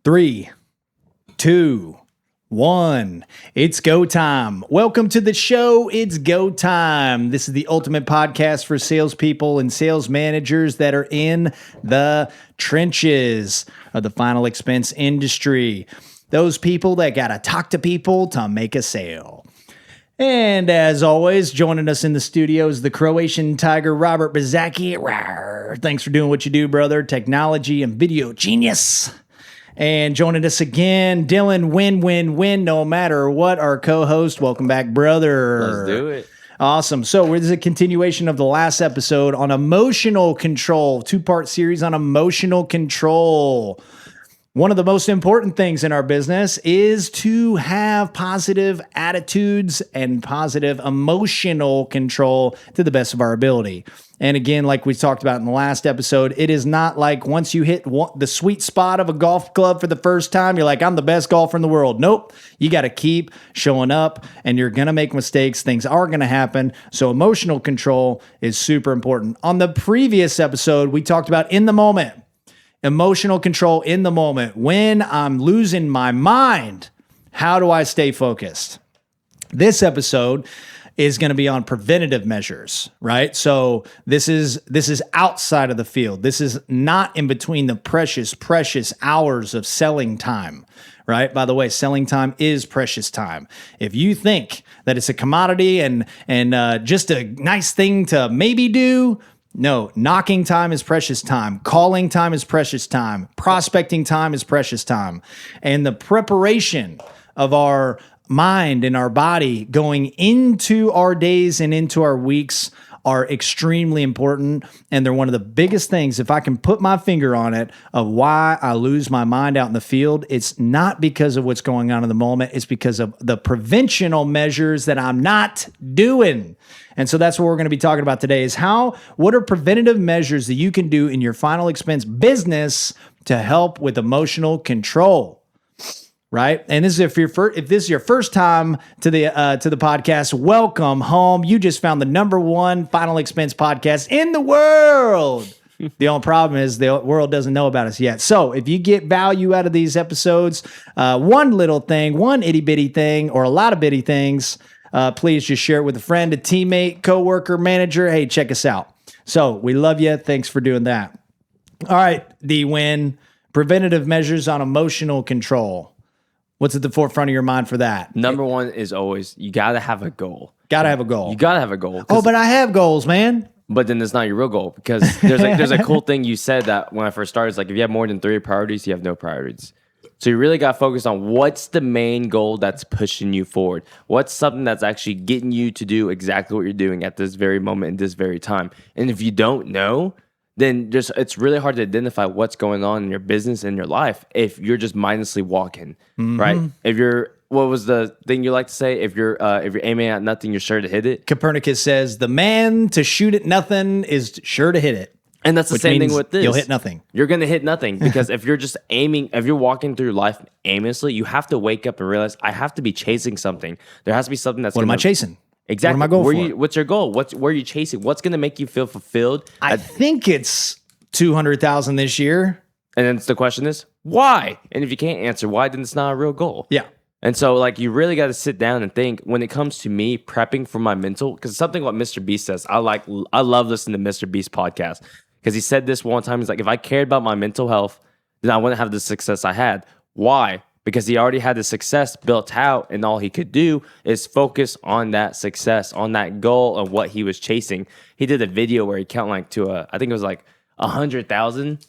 3, 2, 1. It's go time. Welcome to the show. It's go time. This is the ultimate podcast for salespeople and sales managers that are in the trenches of the final expense industry. Those people that got to talk to people to make a sale. And as always, joining us in the studio is the Croatian Tiger, Robert Bazaki. Thanks for doing what you do, brother. Technology and video genius. And joining us again, Dylan, win, no matter what, our co-host. Welcome back, brother. Let's do it. Awesome. So this is a continuation of the last episode on emotional control, two-part series on emotional control. One of the most important things in our business is to have positive attitudes and positive emotional control to the best of our ability. And again, like we talked about in the last episode, it is not like once you hit the sweet spot of a golf club for the first time, you're like, I'm the best golfer in the world. Nope. You got to keep showing up and you're going to make mistakes. Things are going to happen. So emotional control is super important. On the previous episode, we talked about in the moment. Emotional control in the moment. When I'm losing my mind, how do I stay focused? This episode is going to be on preventative measures, right? So this is outside of the field. This is not in between the precious hours of selling time, right? By the way, selling time is precious time. If you think that it's a commodity and just a nice thing to maybe do, no, knocking time is precious time. Calling time is precious time. Prospecting time is precious time. And the preparation of our mind and our body going into our days and into our weeks are extremely important. And they're one of the biggest things, if I can put my finger on it, of why I lose my mind out in the field. It's not because of what's going on in the moment. It's because of the preventional measures that I'm not doing. And so that's what we're going to be talking about today is what are preventative measures that you can do in your final expense business to help with emotional control, right? And this is if this is your first time to the podcast, welcome home. You just found the #1 final expense podcast in the world. The only problem is the world doesn't know about us yet. So if you get value out of these episodes, one little thing, one itty bitty thing, or a lot of bitty things, please just share it with a friend, a teammate, coworker, manager. Hey, check us out. So we love you. Thanks for doing that. All right, D-Win, preventative measures on emotional control. What's at the forefront of your mind for that? #1 is always, you got to have a goal. Got to have a goal. You got to have a goal. Oh, but I have goals, man. But then it's not your real goal because there's a cool thing you said that when I first started. It's like if you have more than 3 priorities, you have no priorities. So you really got to focus on what's the main goal that's pushing you forward. What's something that's actually getting you to do exactly what you're doing at this very moment in this very time. And if you don't know, then it's really hard to identify what's going on in your business and your life if you're just mindlessly walking, right? If what was the thing you like to say? If you're aiming at nothing, you're sure to hit it. Copernicus says the man to shoot at nothing is sure to hit it. And that's the same thing with this. You'll hit nothing. You're going to hit nothing because if you're just if you're walking through life aimlessly, you have to wake up and realize I have to be chasing something. There has to be something that's What am I chasing? Exactly. What am I going for? What's your goal? Where are you chasing? What's going to make you feel fulfilled? I think it's 200,000 this year. And then the question is, why? And if you can't answer why, then it's not a real goal. Yeah. And so, like, you really got to sit down and think when it comes to me prepping for my mental, because something what Mr. Beast says, I love listening to Mr. Beast podcast. Because he said this one time, he's like, if I cared about my mental health, then I wouldn't have the success I had. Why? Because he already had the success built out, and all he could do is focus on that success, on that goal of what he was chasing. He did a video where he counted I think it was like 100,000.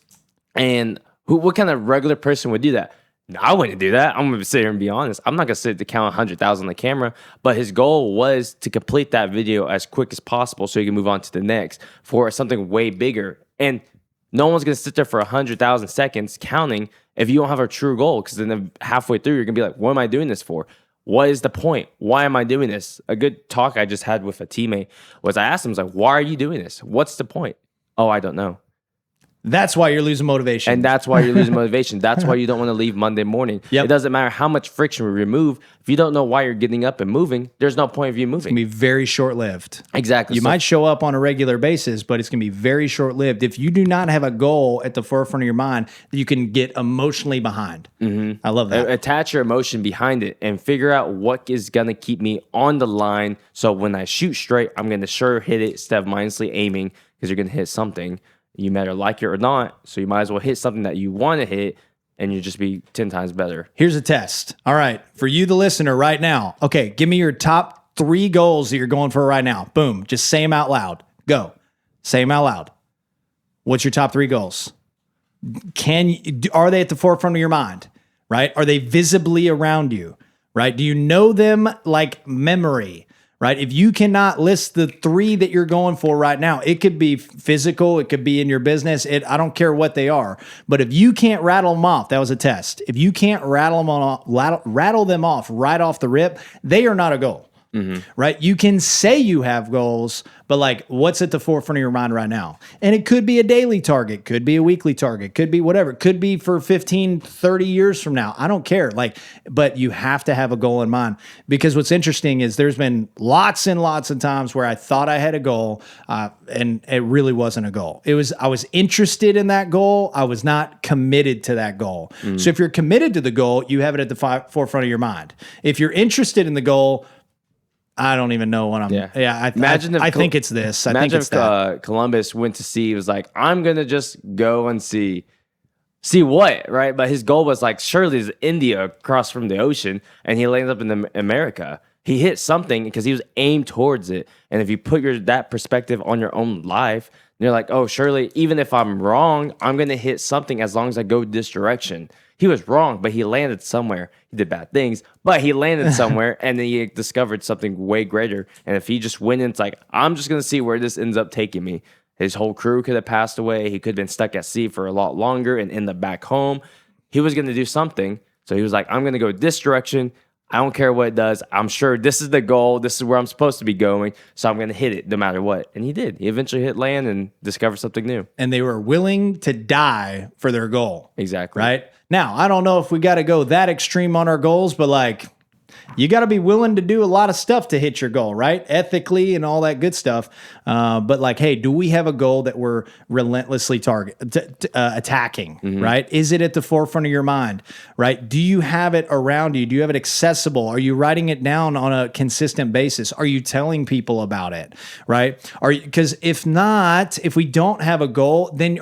And what kind of regular person would do that? No, I wouldn't do that. I'm going to sit here and be honest. I'm not going to sit to count 100,000 on the camera. But his goal was to complete that video as quick as possible so he can move on to the next for something way bigger. And no one's going to sit there for 100,000 seconds counting if you don't have a true goal. Because then halfway through, you're going to be like, what am I doing this for? What is the point? Why am I doing this? A good talk I just had with a teammate was I asked him, I was like, why are you doing this? What's the point? Oh, I don't know. That's why you're losing motivation. And that's why you're losing motivation. That's why you don't want to leave Monday morning. Yep. It doesn't matter how much friction we remove. If you don't know why you're getting up and moving, there's no point of you moving. It's going to be very short-lived. Exactly. You might show up on a regular basis, but it's going to be very short-lived. If you do not have a goal at the forefront of your mind that you can get emotionally behind. I love that. Attach your emotion behind it and figure out what is going to keep me on the line. So when I shoot straight, I'm going to sure hit it instead of mindlessly aiming, because you're going to hit something. You matter like it or not, so you might as well hit something that you want to hit, and you just be 10 times better. Here's a test. All right, for you, the listener, right now. Okay, give me your top 3 goals that you're going for right now. Boom, just say them out loud. Go, say them out loud. What's your top 3 goals? Are they at the forefront of your mind? Right? Are they visibly around you? Right? Do you know them like memory? Right? If you cannot list the 3 that you're going for right now, it could be physical, it could be in your business. I don't care what they are. But if you can't rattle them off, that was a test. If you can't rattle them off right off the rip, they are not a goal. Right? You can say you have goals, but like, what's at the forefront of your mind right now? And it could be a daily target, could be a weekly target, could be whatever. It could be for 15, 30 years from now. I don't care. Like, but you have to have a goal in mind, because what's interesting is there's been lots and lots of times where I thought I had a goal, and it really wasn't a goal. I was interested in that goal. I was not committed to that goal. So if you're committed to the goal, you have it at the forefront of your mind. If you're interested in the goal, I don't even know what I'm. I think it's this. I think it's that. Columbus went to sea. He was like, I'm gonna just go and see what, right? But his goal was like, surely there's India across from the ocean, and he landed up in America. He hit something because he was aimed towards it. And if you put that perspective on your own life, you're like, oh, surely even if I'm wrong, I'm gonna hit something as long as I go this direction. He was wrong, but he landed somewhere. He did bad things, but he landed somewhere, and then he discovered something way greater. And if he just went in, it's like, I'm just going to see where this ends up taking me. His whole crew could have passed away. He could have been stuck at sea for a lot longer and end up back home. He was going to do something. So he was like, I'm going to go this direction. I don't care what it does. I'm sure this is the goal. This is where I'm supposed to be going. So I'm going to hit it no matter what. And he did. He eventually hit land and discovered something new. And they were willing to die for their goal. Exactly. Right? Now, I don't know if we got to go that extreme on our goals, but like, you got to be willing to do a lot of stuff to hit your goal, right? Ethically and all that good stuff. But like, hey, do we have a goal that we're relentlessly attacking, right? Is it at the forefront of your mind, right? Do you have it around you? Do you have it accessible? Are you writing it down on a consistent basis? Are you telling people about it, right? Because if not, if we don't have a goal, then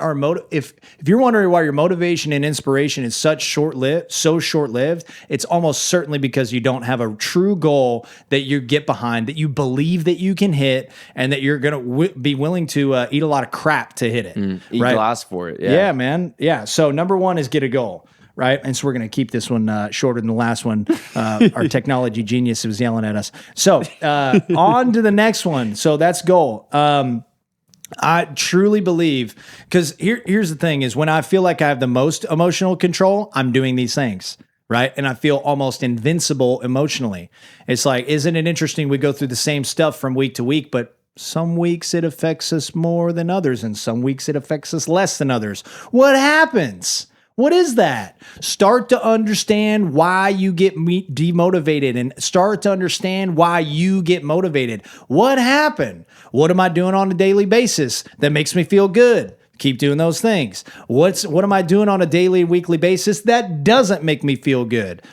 if you're wondering why your motivation and inspiration is so short-lived, it's almost certainly because you don't have a true goal that you get behind, that you believe that you can hit, and that you're going to be willing to eat a lot of crap to hit it. Eat glass for it. Yeah, man. Yeah. So number 1 is get a goal, right? And so we're going to keep this one shorter than the last one. Our technology genius was yelling at us. So on to the next one. So that's goal. I truly believe, because here's the thing is, when I feel like I have the most emotional control, I'm doing these things. Right. And I feel almost invincible emotionally. It's like, isn't it interesting? We go through the same stuff from week to week, but some weeks it affects us more than others, and some weeks it affects us less than others. What happens? What is that? Start to understand why you get demotivated, and start to understand why you get motivated. What happened? What am I doing on a daily basis that makes me feel good? Keep doing those things. What am I doing on a daily, weekly basis that doesn't make me feel good?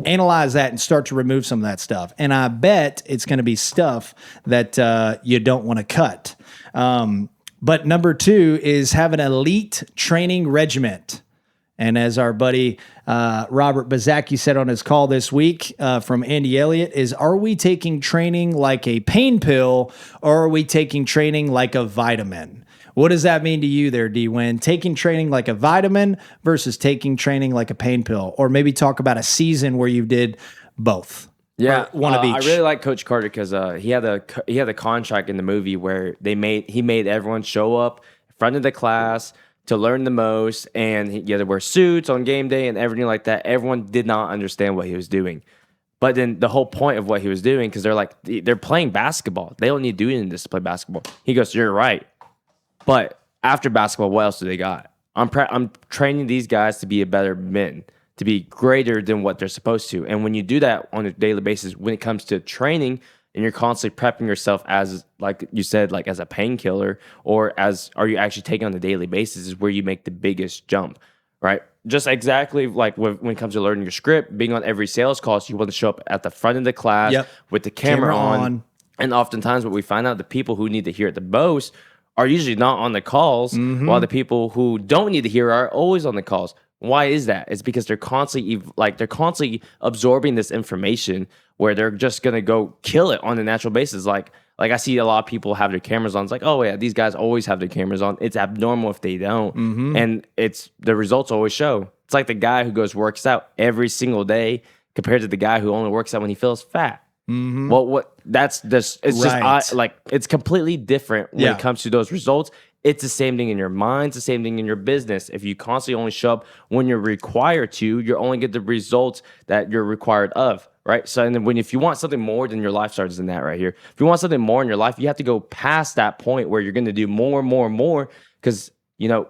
Analyze that and start to remove some of that stuff. And I bet it's going to be stuff that you don't want to cut. But number 2 is have an elite training regiment. And as our buddy Robert Bazaki said on his call this week from Andy Elliott, are we taking training like a pain pill, or are we taking training like a vitamin? What does that mean to you there, D-Win? Taking training like a vitamin versus taking training like a pain pill? Or maybe talk about a season where you did both. Yeah, one of each. I really like Coach Carter because he had a contract in the movie where he made everyone show up in front of the class to learn the most, and he had to wear suits on game day and everything like that. Everyone did not understand what he was doing. But then the whole point of what he was doing, because they're playing basketball. They don't need to do anything to play basketball. He goes, you're right. But after basketball, what else do they got? I'm training these guys to be a better men, to be greater than what they're supposed to. And when you do that on a daily basis, when it comes to training, and you're constantly prepping yourself as, like you said, like as a painkiller, or are you actually taking on a daily basis, is where you make the biggest jump, right? Just exactly like when it comes to learning your script, being on every sales call, so you want to show up at the front of the class with the camera on. And oftentimes what we find out, the people who need to hear it the most are usually not on the calls, while the people who don't need to hear are always on the calls. Why is that? It's because they're constantly absorbing this information where they're just gonna go kill it on a natural basis. Like I see a lot of people have their cameras on. It's like, oh yeah, these guys always have their cameras on. It's abnormal if they don't, and the results always show. It's like the guy who works out every single day compared to the guy who only works out when he feels fat. Well, it's completely different when it comes to those results. It's the same thing in your mind. It's the same thing in your business. If you constantly only show up when you're required to, you only get the results that you're required of, right? So, and then if you want something more, then your life starts in that right here. If you want something more in your life, you have to go past that point where you're going to do more and more and more, because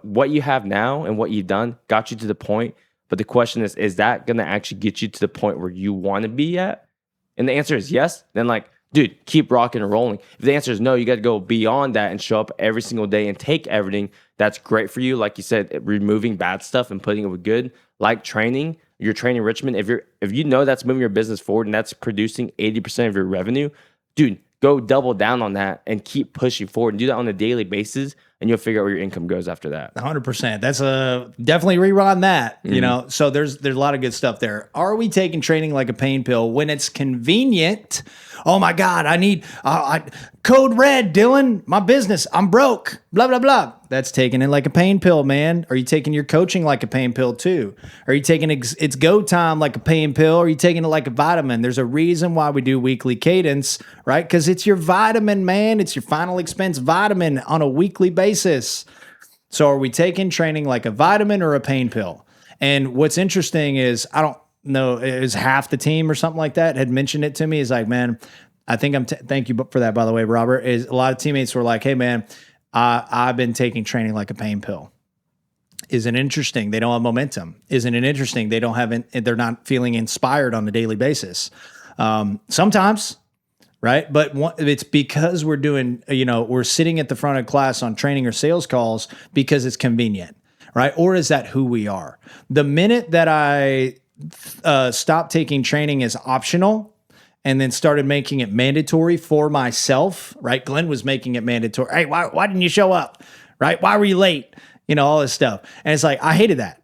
what you have now and what you've done got you to the point. But the question is that going to actually get you to the point where you want to be at? And the answer is yes. Then dude, keep rocking and rolling. If the answer is no, you got to go beyond that and show up every single day and take everything that's great for you. Like you said, removing bad stuff and putting it with good, like training, your training enrichment. If you know that's moving your business forward and that's producing 80% of your revenue, dude, go double down on that and keep pushing forward and do that on a daily basis, and you'll figure out where your income goes after that. 100%. That's definitely rerun that, so there's a lot of good stuff there. Are we taking training like a pain pill when it's convenient? Oh my God, I need code red, Dylan, my business, I'm broke, blah, blah, blah. That's taking it like a pain pill, man. Are you taking your coaching like a pain pill too? Are you taking it's go time like a pain pill? Or are you taking it like a vitamin? There's a reason why we do weekly cadence, right? Because it's your vitamin, man. It's your final expense vitamin on a weekly basis. So are we taking training like a vitamin or a pain pill? And what's interesting is, I don't know, it was half the team or something like that had mentioned it to me. Is like, man, I think thank you for that, by the way, Robert. Is a lot of teammates were like, hey man, I've been taking training like a pain pill. Isn't it interesting? They don't have momentum. Isn't it interesting? They're not feeling inspired on a daily basis. Sometimes, right? But it's because we're doing, we're sitting at the front of class on training or sales calls because it's convenient, right? Or is that who we are? The minute that I stopped taking training as optional and then started making it mandatory for myself, right? Glenn was making it mandatory. Hey, why didn't you show up? Right? Why were you late? All this stuff. And it's like, I hated that.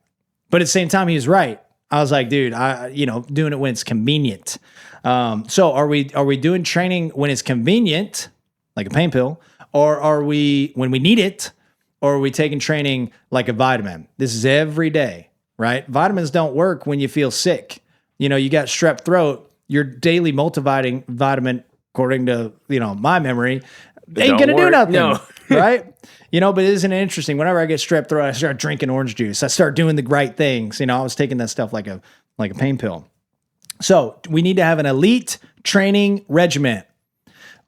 But at the same time, he was right. I was like, dude, doing it when it's convenient. So are we doing training when it's convenient, like a pain pill, or are we when we need it, or are we taking training like a vitamin? This is every day, right? Vitamins don't work when you feel sick. You got strep throat, your daily multivitamin, according to, my memory, ain't going to do nothing, no. Right? But isn't it interesting? Whenever I get strep throat, I start drinking orange juice. I start doing the right things. I was taking that stuff like a pain pill. So we need to have an elite training regimen.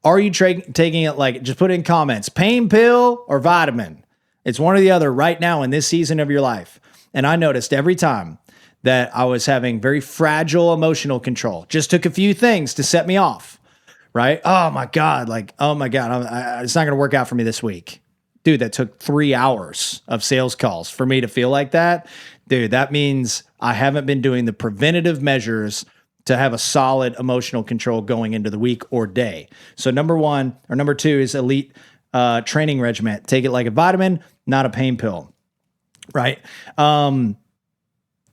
Are you taking it just put in comments, pain pill or vitamin? It's one or the other right now in this season of your life. And I noticed every time that I was having very fragile emotional control, just took a few things to set me off, right? Oh my God, it's not going to work out for me this week. Dude, that took 3 hours of sales calls for me to feel like that. Dude, that means I haven't been doing the preventative measures to have a solid emotional control going into the week or day. So number 2 is elite training regimen. Take it like a vitamin, not a pain pill, right?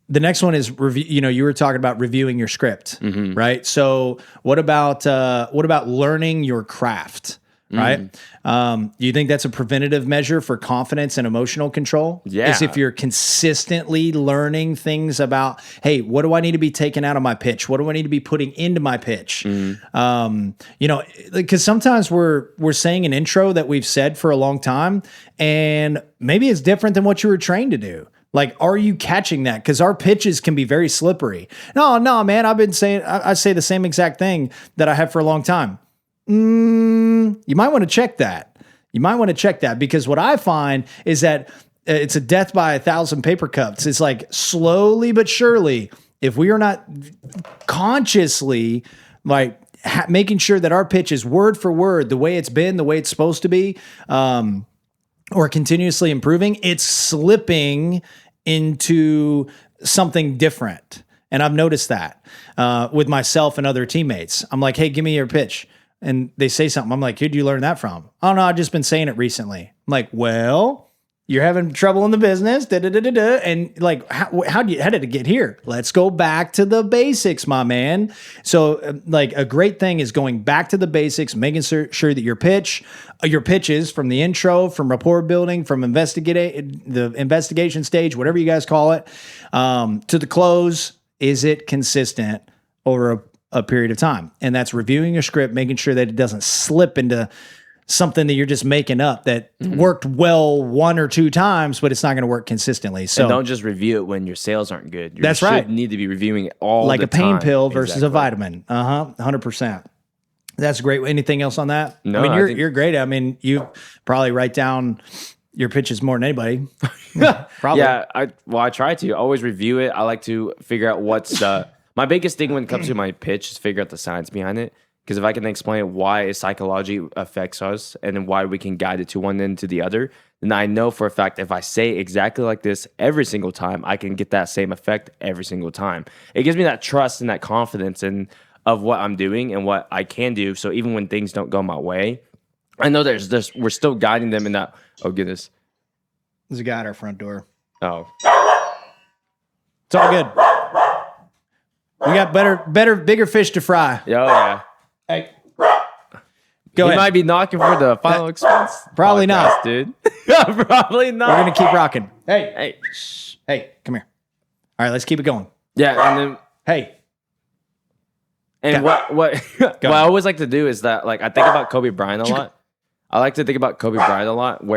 The next one is review. You were talking about reviewing your script, right? So what about learning your craft? Right? Do you think that's a preventative measure for confidence and emotional control? Yeah. Is if you're consistently learning things about, hey, what do I need to be taking out of my pitch? What do I need to be putting into my pitch? Because sometimes we're saying an intro that we've said for a long time, and maybe it's different than what you were trained to do. Are you catching that? Because our pitches can be very slippery. No, man, I've been saying, I say the same exact thing that I have for a long time. You might want to check that. Because what I find is that it's a death by 1,000 paper cuts. It's like slowly but surely, if we are not consciously like making sure that our pitch is word for word the way it's been, the way it's supposed to be, or continuously improving, it's slipping into something different. And I've noticed that with myself and other teammates. I'm like, hey, give me your pitch. And they say something. I'm like, who'd you learn that from? Oh, no, I've just been saying it recently. I'm like, well, you're having trouble in the business. And like, how did it get here? Let's go back to the basics, my man. So like a great thing is going back to the basics, making sure that your pitches from the intro, from rapport building, from the investigation stage, whatever you guys call it, to the close, is it consistent over a period of time? And that's reviewing your script, making sure that it doesn't slip into something that you're just making up that worked well 1 or 2 times, but it's not going to work consistently. So and don't just review it when your sales aren't good. That's right. You need to be reviewing it all like the a pain time. pill versus a vitamin. 100%. That's great. Anything else on that? No, I mean, you're great. I mean, you probably write down your pitches more than anybody. Probably. Yeah. I try to always review it. I like to figure out what's my biggest thing when it comes to my pitch is figure out the science behind it. Because if I can explain why psychology affects us and then why we can guide it to one end to the other, then I know for a fact if I say exactly like this every single time, I can get that same effect every single time. It gives me that trust and that confidence of what I'm doing and what I can do. So even when things don't go my way, I know we're still guiding them in that. Oh goodness, there's a guy at our front door. Oh, it's all good. We got bigger fish to fry. Oh yeah. Hey, go ahead. Might be knocking for the final expense. Probably not, dude. Probably not. We're gonna keep rocking. Hey, hey, come here. All right, let's keep it going. Yeah, and then hey, and what I always like to do is that like I think about Kobe Bryant a lot. I like to think about Kobe Bryant a lot.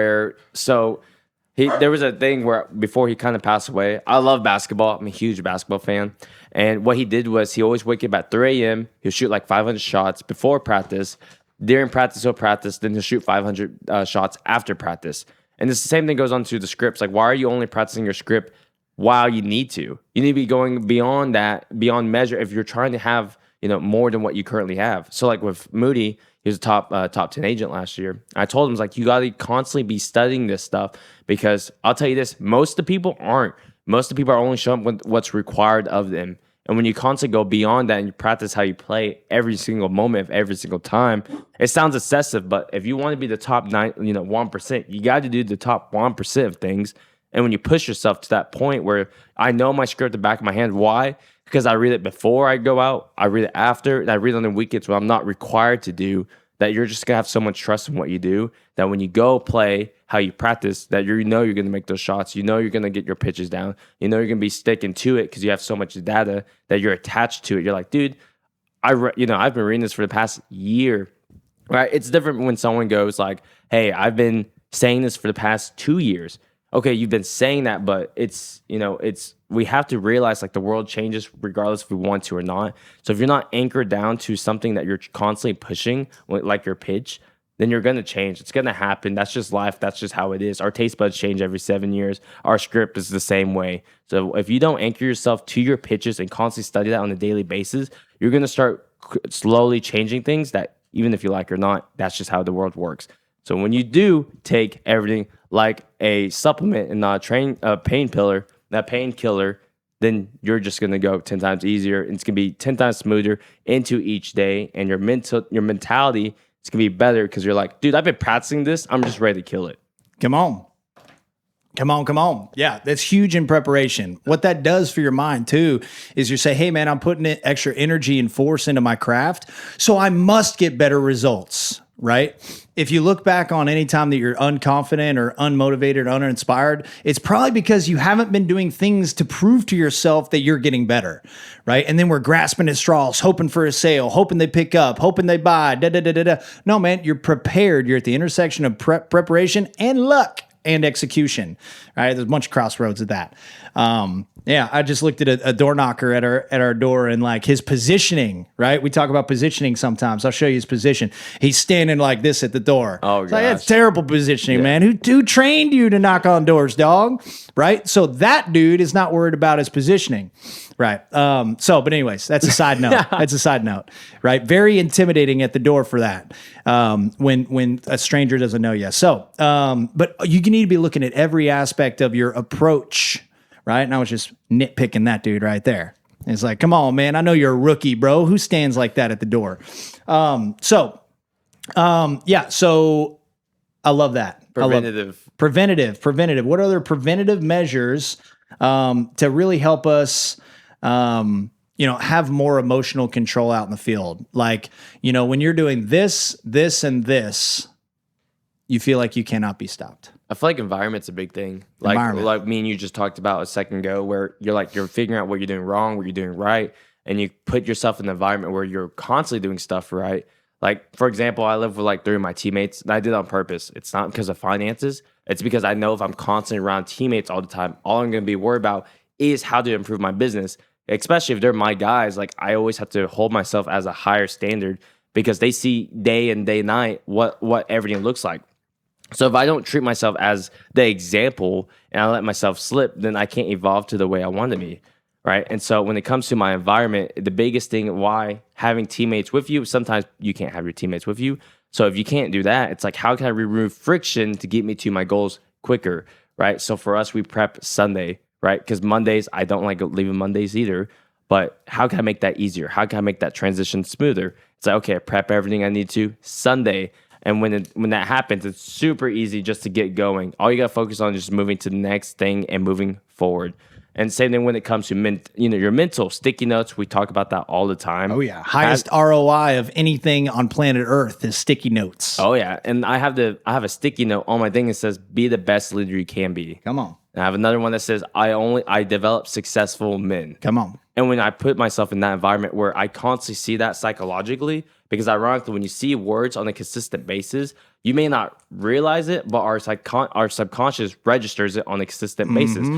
There was a thing where before he kind of passed away. I love basketball. I'm a huge basketball fan. And what he did was he always wake up at 3 a.m. He'll shoot like 500 shots before practice. During practice, he'll practice. Then he'll shoot 500 shots after practice. And it's the same thing goes on to the scripts. Like, why are you only practicing your script while you need to? You need to be going beyond that, beyond measure if you're trying to have, more than what you currently have. So like with Moody, he was a top 10 agent last year. I told him, like, you got to constantly be studying this stuff because I'll tell you this, most of the people aren't. Most of the people are only showing up with what's required of them. And when you constantly go beyond that and you practice how you play every single moment of every single time, it sounds excessive, but if you want to be the top 1%, you got to do the top 1% of things. And when you push yourself to that point where I know my script at the back of my hand, why? Because I read it before I go out, I read it after, and I read it on the weekends when I'm not required to do, that you're just going to have so much trust in what you do that when you go play how you practice, that you're going to make those shots, you're going to get your pitches down, you're going to be sticking to it because you have so much data that you're attached to it. You're like, dude, I've been reading this for the past year, right? It's different when someone goes like, hey, I've been saying this for the past 2 years. Okay, you've been saying that, but we have to realize like the world changes regardless if we want to or not. So if you're not anchored down to something that you're constantly pushing, like your pitch, then you're going to change. It's going to happen. That's just life. That's just how it is. Our taste buds change every 7 years. Our script is the same way. So if you don't anchor yourself to your pitches and constantly study that on a daily basis, you're going to start slowly changing things that even if you like or not, that's just how the world works. So when you do take everything like a supplement and not a painkiller, then you're just going to go 10 times easier. And it's going to be 10 times smoother into each day. And your mentality is going to be better because you're like, dude, I've been practicing this. I'm just ready to kill it. Come on. Yeah, that's huge in preparation. What that does for your mind too is you say, hey man, I'm putting extra energy and force into my craft, so I must get better results, right? If you look back on any time that you're unconfident or unmotivated or uninspired, it's probably because you haven't been doing things to prove to yourself that you're getting better, right? And then we're grasping at straws, hoping for a sale, hoping they pick up, hoping they buy, No, man, you're prepared. You're at the intersection of preparation and luck. and execution. Right? There's a bunch of crossroads of that. I just looked at a door knocker at our door, and like his positioning, right? We talk about positioning sometimes. I'll show you his position. He's standing like this at the door. Oh, it's like, that's terrible positioning, man. Who trained you to knock on doors, dog? Right? So that dude is not worried about his positioning. Right. But anyways, that's a side note. That's a side note, right? Very intimidating at the door for that. When a stranger doesn't know you. So, but you need to be looking at every aspect of your approach, right? And I was just nitpicking that dude right there. It's like, come on, man. I know you're a rookie, bro. Who stands like that at the door? So I love that. Preventative. What are other preventative measures to really help us have more emotional control out in the field? Like, when you're doing this, and this, you feel like you cannot be stopped. I feel like environment's a big thing. Like me and you just talked about a second ago, where you're figuring out what you're doing wrong, what you're doing right, and you put yourself in an environment where you're constantly doing stuff right. Like, for example, I live with like 3 of my teammates, and I did it on purpose. It's not because of finances. It's because I know if I'm constantly around teammates all the time, all I'm going to be worried about is how to improve my business, especially if they're my guys. Like, I always have to hold myself as a higher standard because they see day and night what everything looks like. So if I don't treat myself as the example and I let myself slip, then I can't evolve to the way I want to be, right? And so when it comes to my environment, the biggest thing why having teammates with you, sometimes you can't have your teammates with you. So if you can't do that, it's like, how can I remove friction to get me to my goals quicker, right? So for us, we prep Sunday, right? Because Mondays, I don't like leaving Mondays either. But how can I make that easier? How can I make that transition smoother? It's like, okay, I prep everything I need to Sunday. And when that happens, it's super easy just to get going. All you got to focus on is just moving to the next thing and moving forward. And same thing when it comes to your mental sticky notes. We talk about that all the time. Oh yeah, highest ROI of anything on planet Earth is sticky notes. Oh yeah, and I have a sticky note on my thing that says, "Be the best leader you can be." Come on. And I have another one that says, I develop successful men." Come on. And when I put myself in that environment where I constantly see that psychologically, because ironically, when you see words on a consistent basis, you may not realize it, but our subconscious registers it on a consistent basis.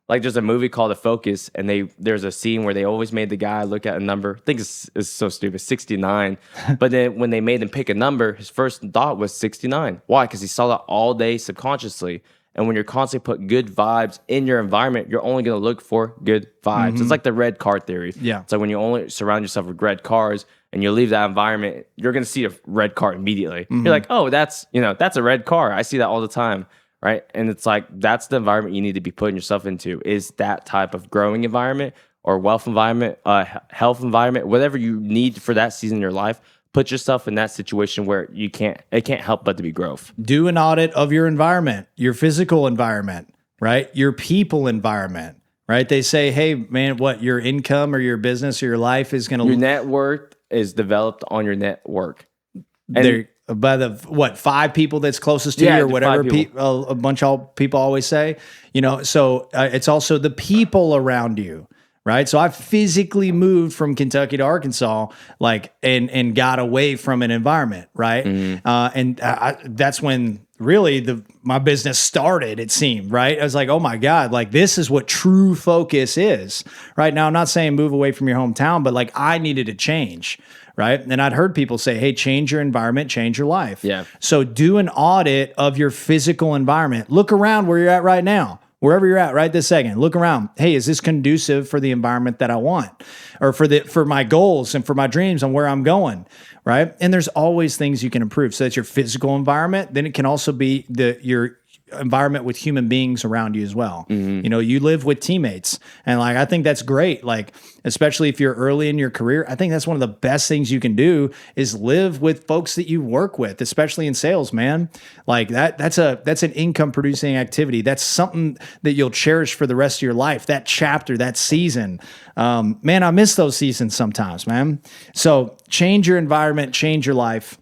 Like, there's a movie called The Focus, and there's a scene where they always made the guy look at a number. I think it's so stupid, 69. But then when they made him pick a number, his first thought was 69. Why? Because he saw that all day subconsciously. And when you're constantly put good vibes in your environment, you're only going to look for good vibes. It's like the red car theory. Yeah. So when you only surround yourself with red cars and you leave that environment, you're going to see a red car immediately. You're like, oh, that's a red car. I see that all the time. Right. And it's like, that's the environment you need to be putting yourself into, is that type of growing environment or wealth environment, health environment, whatever you need for that season in your life. Put yourself in that situation where it can't help but to be growth. Do an audit of your environment, your physical environment, right? Your people environment, right? They say, hey, man, what your income or your business or your life is going to... Your net worth is developed on your network. They're by the 5 people that's closest to you or whatever a bunch of people always say, so it's also the people around you. Right. So I physically moved from Kentucky to Arkansas, and got away from an environment. Right. That's when really my business started, it seemed. Right. I was like, oh, my God, this is what true focus is. Right now, I'm not saying move away from your hometown, but I needed to change. Right. And I'd heard people say, hey, change your environment, change your life. Yeah. So do an audit of your physical environment. Look around where you're at right now. Wherever you're at right this second, look around. Hey, is this conducive for the environment that I want, or for my goals and for my dreams and where I'm going, right? And there's always things you can improve. So that's your physical environment. Then it can also be your environment with human beings around you as well. You live with teammates, and I think that's great. Especially if you're early in your career, I think that's one of the best things you can do is live with folks that you work with, especially in sales, man. That's an income producing activity. That's something that you'll cherish for the rest of your life. That chapter, that season, man, I miss those seasons sometimes, man. So change your environment, change your life.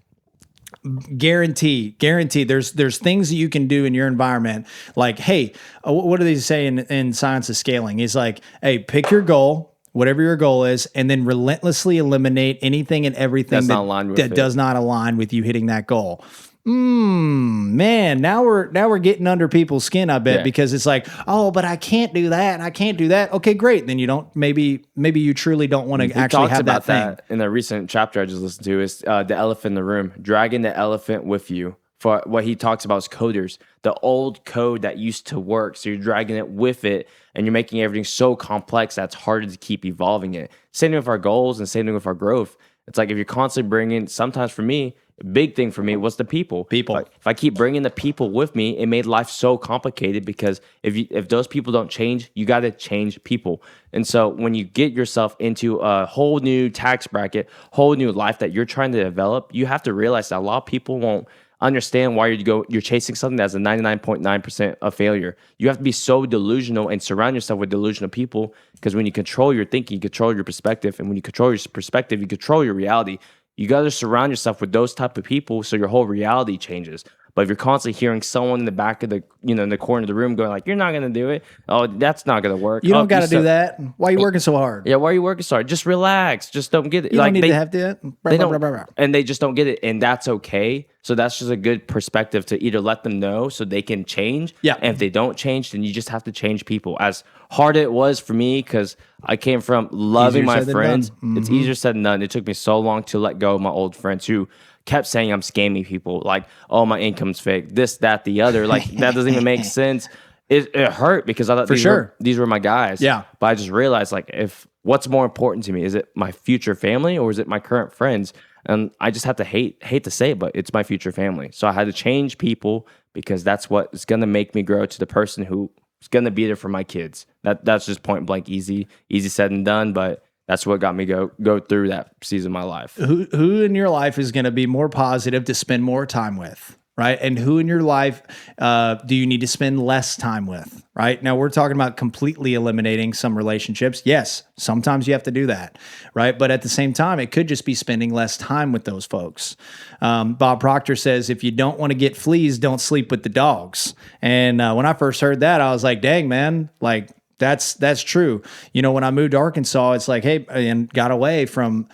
Guarantee. There's things that you can do in your environment. Hey, what do they say in Science of Scaling? Is hey, pick your goal, whatever your goal is, and then relentlessly eliminate anything and everything that does not align with you hitting that goal. Man, now we're getting under people's skin, I bet, Yeah. because it's like, oh, but I can't do that, and I can't do that. Okay, great. Then you don't, maybe you truly don't want to He actually talks have about that thing. in the recent chapter I just listened to is the elephant in the room, dragging the elephant with you. For what he talks about is coders, the old code that used to work. So you're dragging it with it, and you're making everything so complex that's harder to keep evolving it. Same thing with our goals and same thing with our growth. It's like if you're constantly bringing, sometimes for me, a big thing for me was the people. People. If I keep bringing the people with me, it made life so complicated because if those people don't change, you got to change people. And so when you get yourself into a whole new tax bracket, whole new life that you're trying to develop, you have to realize that a lot of people won't understand why you're chasing something that's a 99.9% of failure. You have to be so delusional and surround yourself with delusional people, because when you control your thinking, you control your perspective, and when you control your perspective, you control your reality. You got to surround yourself with those type of people so your whole reality changes. But if you're constantly hearing someone in the back of the, in the corner of the room going like, "You're not going to do it. Oh, that's not going to work. You don't got to so- do that. Why are you working so hard? Yeah, why are you working so hard? Just relax. Just don't get it. You like don't need to have that. they don't, and they just don't get it, and that's okay. So that's just a good perspective to either let them know so they can change. Yeah. And if they don't change, then you just have to change people. As hard it was for me, because I came from loving Easier my said than friends. done. It's easier said than done. It took me so long to let go of my old friends who kept saying I'm scamming people. Like, oh, my income's fake. This, that, the other. Like, that doesn't even make sense. It hurt because I thought these were my guys. Yeah. But I just realized, like, if what's more important to me, is it my future family or is it my current friends? And I just have to hate to say it, but it's my future family. So I had to change people because that's what is going to make me grow to the person who is going to be there for my kids. That's just point blank easy said and done, but that's what got me go through that season of my life. Who in your life is going to be more positive to spend more time with, right? And who in your life do you need to spend less time with, right? Now, we're talking about completely eliminating some relationships. Yes, sometimes you have to do that, right? But at the same time, it could just be spending less time with those folks. Bob Proctor says, if you don't want to get fleas, don't sleep with the dogs. And when I first heard that, I was like, dang, man, like, that's true. When I moved to Arkansas, it's like, hey, and got away from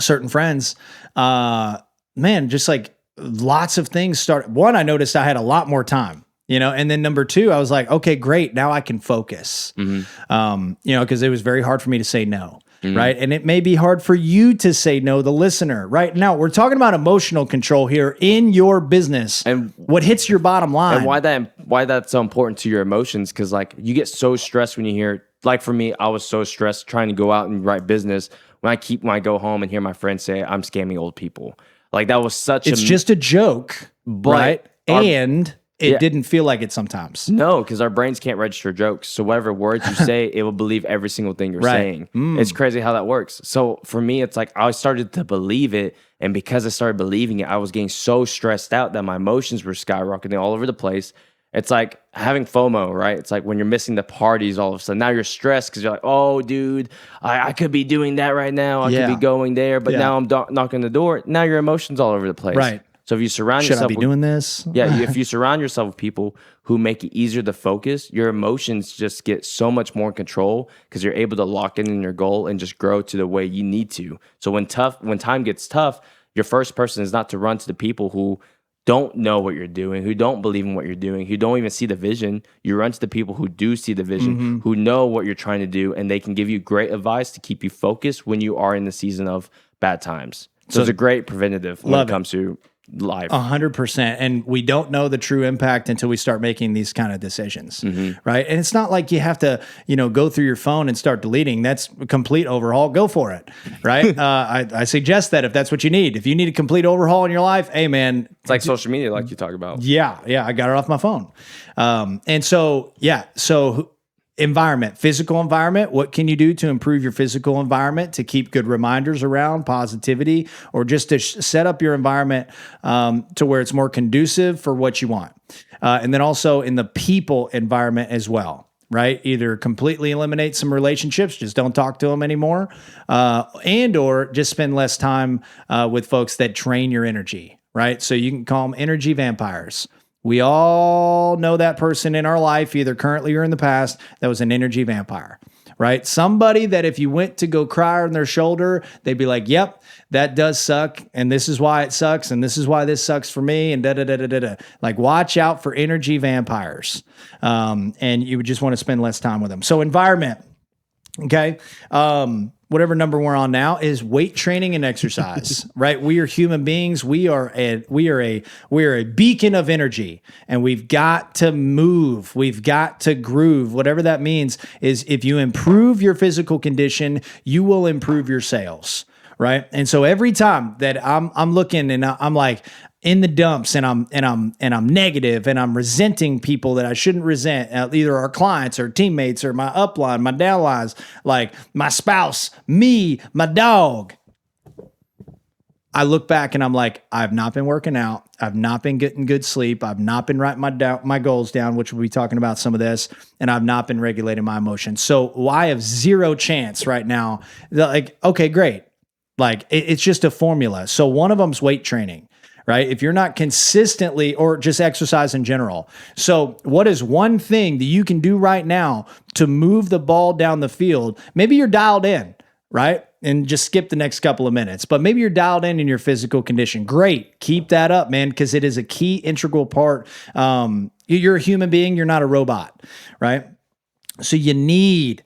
certain friends, man, just like lots of things started. One, I noticed I had a lot more time, and then number two, I was like, okay, great. Now I can focus, because it was very hard for me to say no. Right. And it may be hard for you to say no, the listener. Right now, we're talking about emotional control here in your business and what hits your bottom line. And why that's so important to your emotions, because like you get so stressed when you hear, like for me, I was so stressed trying to go out and write business when I go home and hear my friends say I'm scamming old people. Like that was it's just a joke, right? And it didn't feel like it sometimes. No, because our brains can't register jokes. So whatever words you say, it will believe every single thing you're saying. It's crazy how that works. So for me, it's like I started to believe it. And because I started believing it, I was getting so stressed out that my emotions were skyrocketing all over the place. It's like having FOMO, right? It's like when you're missing the parties all of a sudden. Now you're stressed because you're like, oh, dude, I could be doing that right now. I could be going there, but now I'm knocking the door. Now your emotions all over the place. Right. So if you surround yourself, should I be doing this? Yeah, if you surround yourself with people who make it easier to focus, your emotions just get so much more control because you're able to lock in your goal and just grow to the way you need to. So when time gets tough, your first person is not to run to the people who don't know what you're doing, who don't believe in what you're doing, who don't even see the vision. You run to the people who do see the vision, who know what you're trying to do, and they can give you great advice to keep you focused when you are in the season of bad times. So it's a great preventative when it comes to life. 100%. And we don't know the true impact until we start making these kind of decisions, right? And it's not like you have to, go through your phone and start deleting. That's a complete overhaul. Go for it, right? I suggest that if that's what you need. If you need a complete overhaul in your life, hey, man. It's like social media, like you talk about. Yeah, I got it off my phone. So environment, physical environment. What can you do to improve your physical environment to keep good reminders around positivity, or just to set up your environment to where it's more conducive for what you want? And then also in the people environment as well, right? Either completely eliminate some relationships, just don't talk to them anymore, and or just spend less time with folks that drain your energy, right? So you can call them energy vampires. We all know that person in our life, either currently or in the past, that was an energy vampire, right? Somebody that if you went to go cry on their shoulder, they'd be like, yep, that does suck. And this is why it sucks. And this is why this sucks for me. And da da da da da da. Like, watch out for energy vampires. And you would just want to spend less time with them. So environment. Okay. Whatever number we're on now is weight training and exercise, right? We are human beings. We are a beacon of energy, and we've got to move. We've got to groove. Whatever that means is if you improve your physical condition, you will improve your sales, right? And so every time that I'm looking and I'm like in the dumps and I'm negative and I'm resenting people that I shouldn't resent, either our clients or teammates or my upline, my downlines, like my spouse, me, my dog. I look back and I'm like, I've not been working out. I've not been getting good sleep. I've not been writing my goals down, which we'll be talking about some of this. And I've not been regulating my emotions. So I have zero chance right now. Like, okay, great. Like it's just a formula. So one of them's weight training. Right? If you're not consistently, or just exercise in general. So what is one thing that you can do right now to move the ball down the field? Maybe you're dialed in, right? And just skip the next couple of minutes, but maybe you're dialed in your physical condition. Great. Keep that up, man, because it is a key integral part. You're a human being. You're not a robot, right? So you need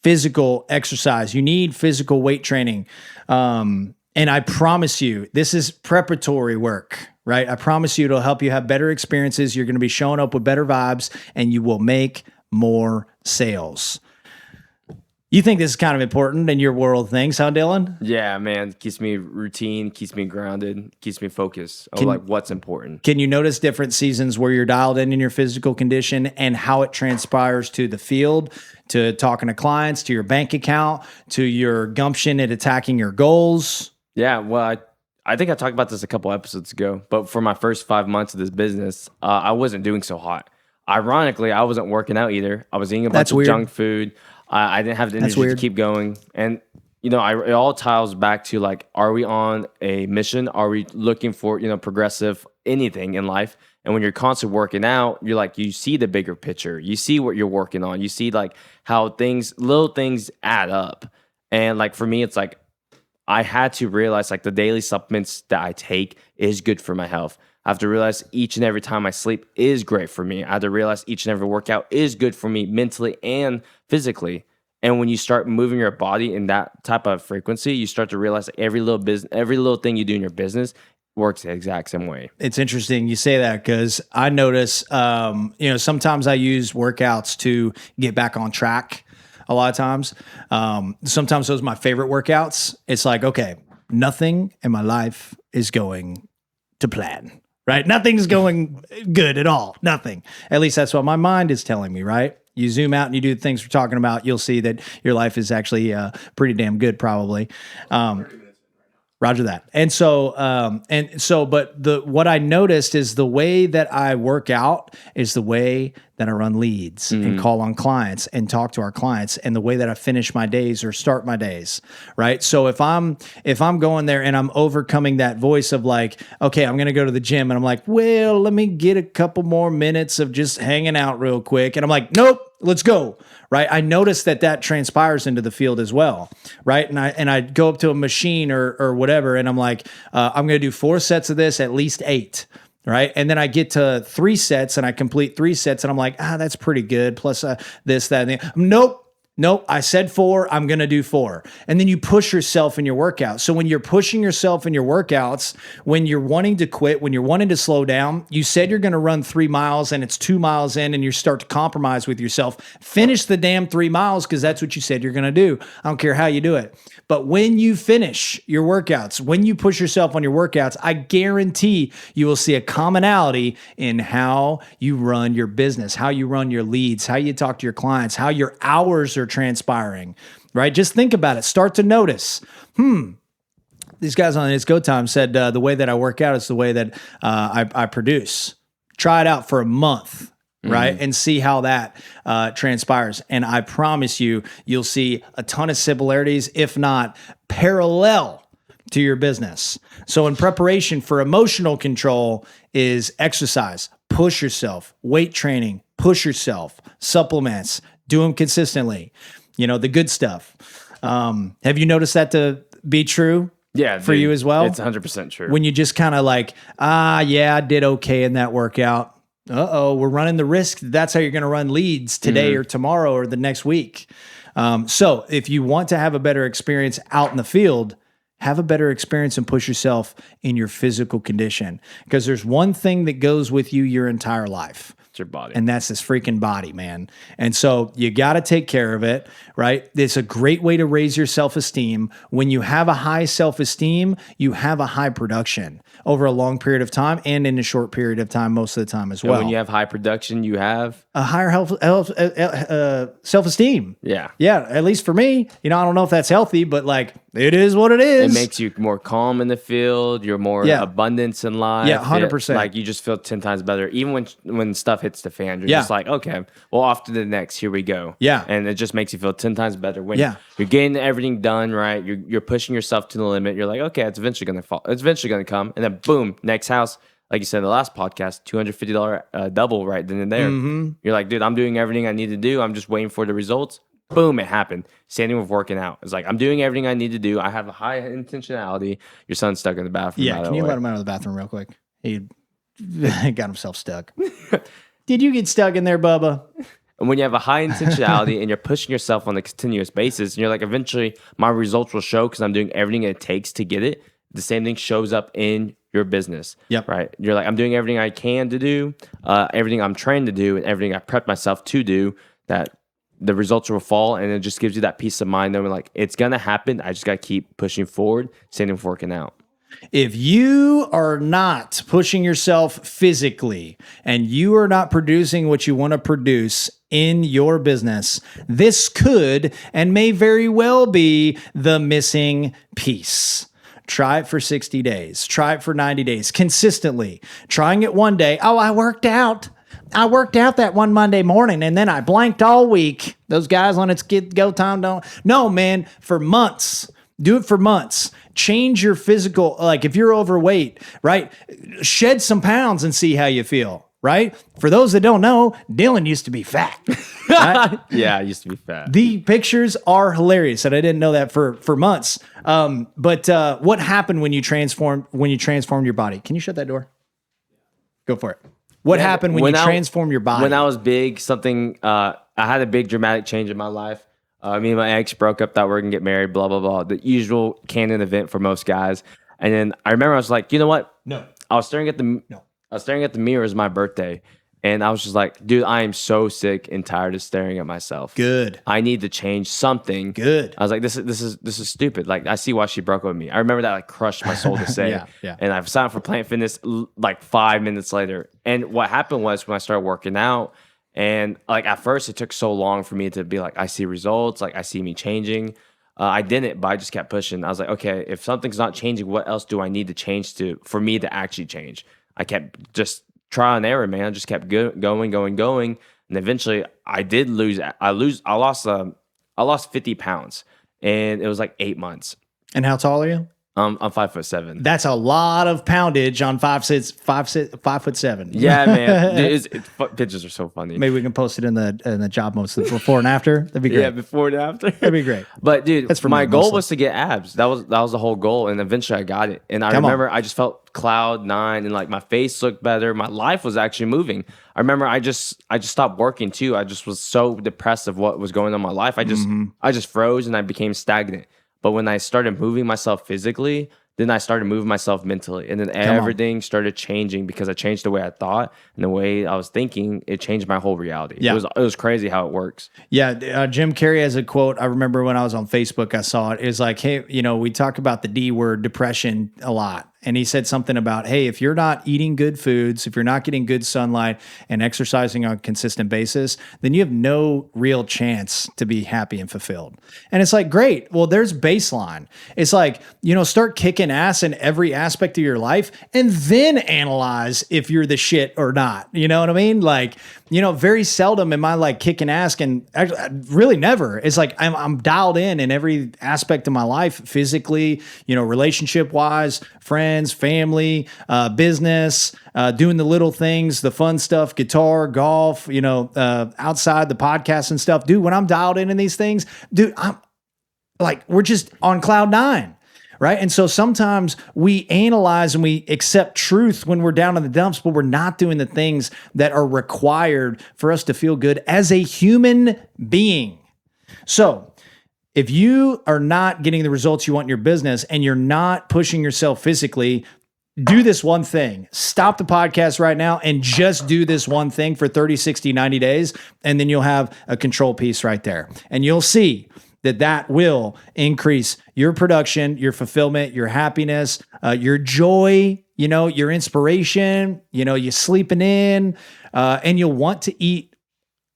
physical exercise. You need physical weight training. And I promise you, this is preparatory work, right? I promise you it'll help you have better experiences. You're going to be showing up with better vibes, and you will make more sales. You think this is kind of important in your world of things, huh, Dylan? Yeah, man. Keeps me routine, keeps me grounded, keeps me focused on like what's important. Can you notice different seasons where you're dialed in your physical condition and how it transpires to the field, to talking to clients, to your bank account, to your gumption at attacking your goals? Yeah, well, I think I talked about this a couple episodes ago, but for my first 5 months of this business, I wasn't doing so hot. Ironically, I wasn't working out either. I was eating a bunch of junk food. I didn't have the energy to keep going. And, it all ties back to like, are we on a mission? Are we looking for, progressive anything in life? And when you're constantly working out, you're like, you see the bigger picture. You see what you're working on. You see like how little things add up. And like, for me, it's like, I had to realize like the daily supplements that I take is good for my health. I have to realize each and every time I sleep is great for me. I have to realize each and every workout is good for me mentally and physically. And when you start moving your body in that type of frequency, you start to realize that every little thing you do in your business works the exact same way. It's interesting you say that, because I notice, sometimes I use workouts to get back on track. A lot of times, sometimes those are my favorite workouts. It's like, okay, nothing in my life is going to plan, right? Nothing's going good at all. Nothing. At least that's what my mind is telling me, right? You zoom out and you do the things we're talking about, you'll see that your life is actually pretty damn good, probably. Roger that. But what I noticed is the way that I work out is the way that I run leads and call on clients and talk to our clients, and the way that I finish my days or start my days, right? So if I'm going there and I'm overcoming that voice of like, okay, I'm going to go to the gym, and I'm like, well, let me get a couple more minutes of just hanging out real quick. And I'm like, nope, let's go. Right. I notice that transpires into the field as well. Right. And I go up to a machine or whatever, and I'm like, I'm going to do 4 sets of this, at least 8. Right. And then I get to 3 sets and I complete 3 sets, and I'm like, that's pretty good. Plus this, that, and the. Nope. I said 4. I'm going to do 4. And then you push yourself in your workouts. So when you're pushing yourself in your workouts, when you're wanting to quit, when you're wanting to slow down, you said you're going to run 3 miles and it's 2 miles in, and you start to compromise with yourself. Finish the damn 3 miles, because that's what you said you're going to do. I don't care how you do it. But when you finish your workouts, when you push yourself on your workouts, I guarantee you will see a commonality in how you run your business, how you run your leads, how you talk to your clients, how your hours are transpiring, right? Just think about it. Start to notice, these guys on It's Go Time said the way that I work out is the way that I produce. Try it out for a month. Right. And see how that transpires. And I promise you'll see a ton of similarities, if not parallel, to your business. So in preparation for emotional control is exercise, push yourself, weight training, push yourself, supplements, do them consistently. the good stuff. Have you noticed that to be true? Yeah, for dude, you as well? It's 100% true. When you just kind of like, yeah, I did okay in that workout. We're running the risk. That's how you're going to run leads today or tomorrow or the next week. So if you want to have a better experience out in the field, have a better experience and push yourself in your physical condition, because there's one thing that goes with you your entire life. It's your body. And that's this freaking body, man. And so you got to take care of it, right? It's a great way to raise your self-esteem. When you have a high self-esteem, you have a high production over a long period of time and in a short period of time, most of the time as well. And when you have high production, you have a higher self-esteem. Yeah. Yeah. At least for me, I don't know if that's healthy, but like it is what it is. It makes you more calm in the field. You're more abundance in life. Yeah. 100%. Like you just feel 10 times better. Even when stuff hits the fan, you're just like, okay, well, off to the next. Here we go. Yeah. And it just makes you feel 10 times better when you're getting everything done right. You're pushing yourself to the limit. You're like, okay, it's eventually going to fall. It's eventually going to come. And then boom, next house. Like you said in the last podcast, $250 double right then and there. Mm-hmm. You're like, dude, I'm doing everything I need to do. I'm just waiting for the results. Boom, it happened. Same thing with working out. It's like, I'm doing everything I need to do. I have a high intentionality. Your son's stuck in the bathroom. Yeah, can you let him out of the bathroom real quick? He got himself stuck. Did you get stuck in there, Bubba? And when you have a high intentionality and you're pushing yourself on a continuous basis, and you're like, eventually my results will show because I'm doing everything it takes to get it. The same thing shows up in your business. Yep. Right. You're like, I'm doing everything I can to do, everything I'm trained to do, and everything I prepped myself to do, that the results will fall. And it just gives you that peace of mind knowing like it's going to happen. I just got to keep pushing forward. Same thing with working out. If you are not pushing yourself physically and you are not producing what you want to produce in your business, this could and may very well be the missing piece. Try it for 60 days. Try it for 90 days consistently. Trying it one day. Oh, I worked out that one Monday morning and then I blanked all week. Those guys on It's Go Time don't. No, man, for months. Do it for months. Change your physical, like if you're overweight, right? Shed some pounds and see how you feel, right? For those that don't know, Dylan used to be fat. Right? Yeah, I used to be fat. The pictures are hilarious, and I didn't know that for months. But what happened when you transformed your body? Can you shut that door? Go for it. What happened when you transformed your body? When I was big, I had a big dramatic change in my life. Me and my ex broke up, thought we were going to get married, blah, blah, blah. The usual canon event for most guys. And then I remember I was like, you know what? No. I was staring at the mirror. It was my birthday. And I was just like, dude, I am so sick and tired of staring at myself. Good. I need to change something. Good. I was like, this is stupid. Like, I see why she broke up with me. I remember that like crushed my soul to say. Yeah. And I signed up for Planet Fitness like 5 minutes later. And what happened was when I started working out, and like at first it took so long for me to be like, I see results, like I see me changing. I didn't, but I just kept pushing. I was like, okay, if something's not changing, what else do I need to change for me to actually change? I kept just trial and error, man. I just kept going. And eventually I did lose. I lost 50 pounds and it was like 8 months. And how tall are you? I'm 5'7". That's a lot of poundage on 5'7". Yeah, man. Pictures are so funny. Maybe we can post it in the job modes before and after. That'd be great. Yeah, before and after. That'd be great. But dude, that's for my goal mostly. was to get abs. That was the whole goal, and eventually I got it. And I remember I just felt cloud nine, and like my face looked better. My life was actually moving. I remember I just stopped working too. I just was so depressed of what was going on in my life. I just froze and I became stagnant. But when I started moving myself physically, then I started moving myself mentally. And then everything started changing because I changed the way I thought and the way I was thinking. It changed my whole reality. Yeah. It was crazy how it works. Yeah. Jim Carrey has a quote. I remember when I was on Facebook, I saw it. It was like, hey, we talk about the D word, depression, a lot. And he said something about, hey, if you're not eating good foods, if you're not getting good sunlight and exercising on a consistent basis, then you have no real chance to be happy and fulfilled. And it's like, great. Well, there's baseline. It's like, start kicking ass in every aspect of your life and then analyze if you're the shit or not. You know what I mean? Like, very seldom am I like kicking ass, and actually, really never. It's like I'm dialed in every aspect of my life, physically, relationship wise, friends, friends, family, business, doing the little things, the fun stuff, guitar, golf, outside the podcast and stuff. Dude, when I'm dialed in these things, dude, I'm like, we're just on cloud nine. Right. And so sometimes we analyze and we accept truth when we're down in the dumps, but we're not doing the things that are required for us to feel good as a human being. So if you are not getting the results you want in your business and you're not pushing yourself physically, do this one thing. Stop the podcast right now and just do this one thing for 30, 60, 90 days. And then you'll have a control piece right there. And you'll see that will increase your production, your fulfillment, your happiness, your joy, your inspiration, you sleeping in, and you'll want to eat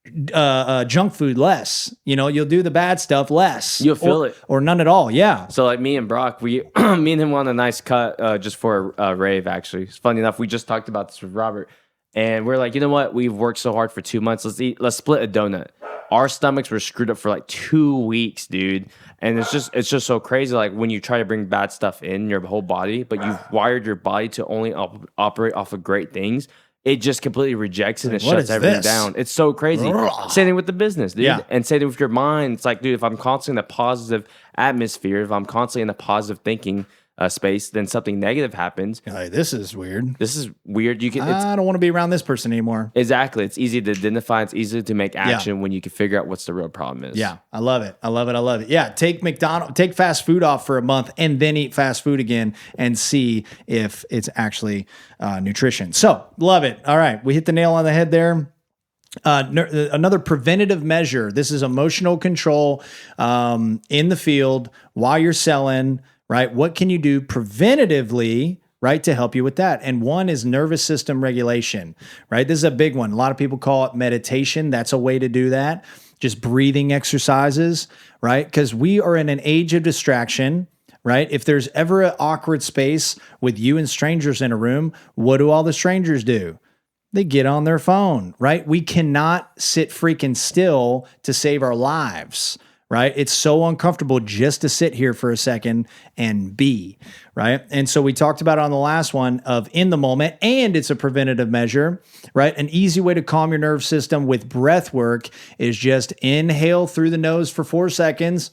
junk food less. You'll do the bad stuff less. You'll feel it. Or none at all. Yeah. So like me and Brock, me and him went on a nice cut just for a rave, actually. It's funny enough, we just talked about this with Robert. And we're like, you know what? We've worked so hard for 2 months. Let's split a donut. Our stomachs were screwed up for like 2 weeks, dude. And it's just so crazy. Like when you try to bring bad stuff in your whole body, but you've wired your body to only operate off of great things, it just completely rejects it and shuts everything down. It's so crazy. Same thing with the business, dude. Yeah. And same thing with your mind. It's like, dude, if I'm constantly in a positive atmosphere, if I'm constantly in a positive thinking space, then something negative happens. This is weird. I don't want to be around this person anymore. Exactly. It's easy to identify. It's easy to make action when you can figure out what's the real problem is. Yeah. I love it. Yeah. Take fast food off for a month and then eat fast food again and see if it's actually nutrition. So love it. All right. We hit the nail on the head there. Another preventative measure. This is emotional control in the field while you're selling. Right? What can you do preventatively, right, to help you with that? And one is nervous system regulation, right? This is a big one. A lot of people call it meditation. That's a way to do that. Just breathing exercises, right? Because we are in an age of distraction, right? If there's ever an awkward space with you and strangers in a room, what do all the strangers do? They get on their phone, right? We cannot sit freaking still to save our lives. Right? It's so uncomfortable just to sit here for a second and be, right? And so we talked about it on the last one of in the moment, and it's a preventative measure, right? An easy way to calm your nerve system with breath work is just inhale through the nose for 4 seconds.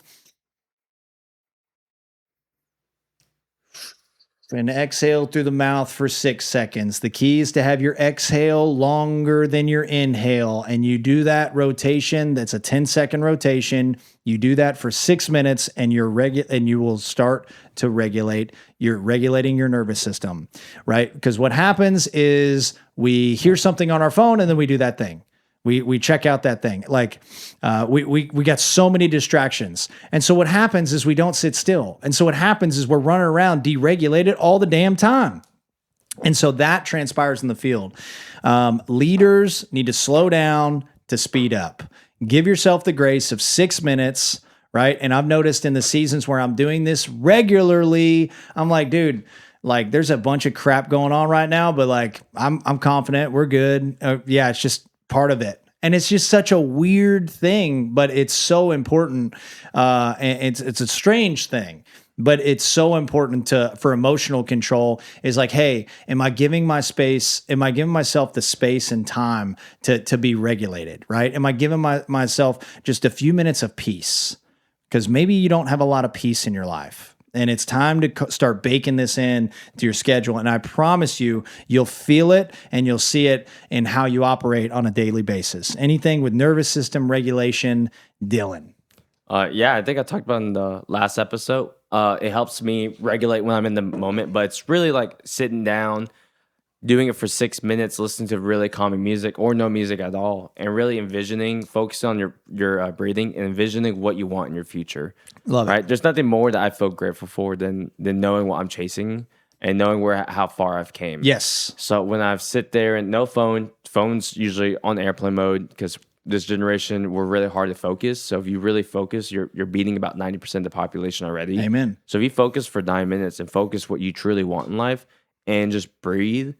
And exhale through the mouth for 6 seconds. The key is to have your exhale longer than your inhale. And you do that rotation. That's a 10-second rotation. You do that for 6 minutes and you will start to regulate. You're regulating your nervous system, right? Because what happens is we hear something on our phone and then we do that thing. We check out that thing. Like we got so many distractions. And so what happens is we don't sit still. And so what happens is we're running around deregulated all the damn time. And so that transpires in the field. Leaders need to slow down to speed up. Give yourself the grace of 6 minutes, right? And I've noticed in the seasons where I'm doing this regularly, I'm like, dude, like there's a bunch of crap going on right now, but like I'm confident, we're good. Yeah, it's just part of it. And it's just such a weird thing, but it's so important. And it's a strange thing, but it's so important for emotional control is like, hey, am I giving myself the space and time to be regulated, right? Am I giving myself just a few minutes of peace? Because maybe you don't have a lot of peace in your life. And it's time to start baking this in to your schedule. And I promise you, you'll feel it and you'll see it in how you operate on a daily basis. Anything with nervous system regulation, Dylan. Yeah, I think I talked about in the last episode. It helps me regulate when I'm in the moment, but it's really like sitting down, doing it for 6 minutes, listening to really calming music or no music at all, and really envisioning, focusing on your breathing and envisioning what you want in your future. Love it. Right? There's nothing more that I feel grateful for than knowing what I'm chasing and knowing how far I've came. Yes. So when I sit there and no phone's usually on airplane mode because this generation, we're really hard to focus. So if you really focus, you're beating about 90% of the population already. Amen. So if you focus for 9 minutes and focus what you truly want in life and just breathe,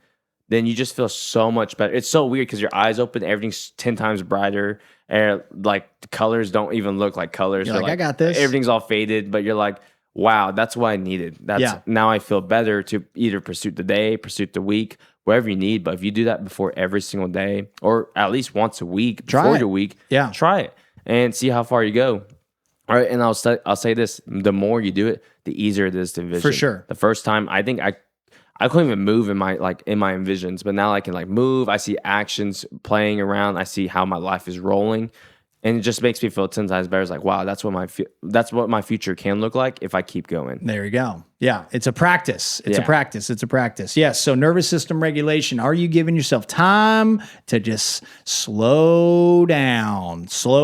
then you just feel so much better. It's so weird because your eyes open, everything's 10 times brighter, and like the colors don't even look like colors. You're like, I got this. Everything's all faded, but you're like, wow, that's what I needed. Now I feel better to either pursue the day, pursue the week, whatever you need. But if you do that before every single day, or at least once a week before your week, try it and see how far you go. All right, and I'll say this: the more you do it, the easier it is to envision. For sure. The first time, I think I couldn't even move in my envisions, but now I can move. I see actions playing around. I see how my life is rolling, and it just makes me feel 10 times better. It's like, wow, that's what my future can look like if I keep going. There you go. Yeah, it's a practice. It's a practice. Yes. So nervous system regulation. Are you giving yourself time to just slow down? Let's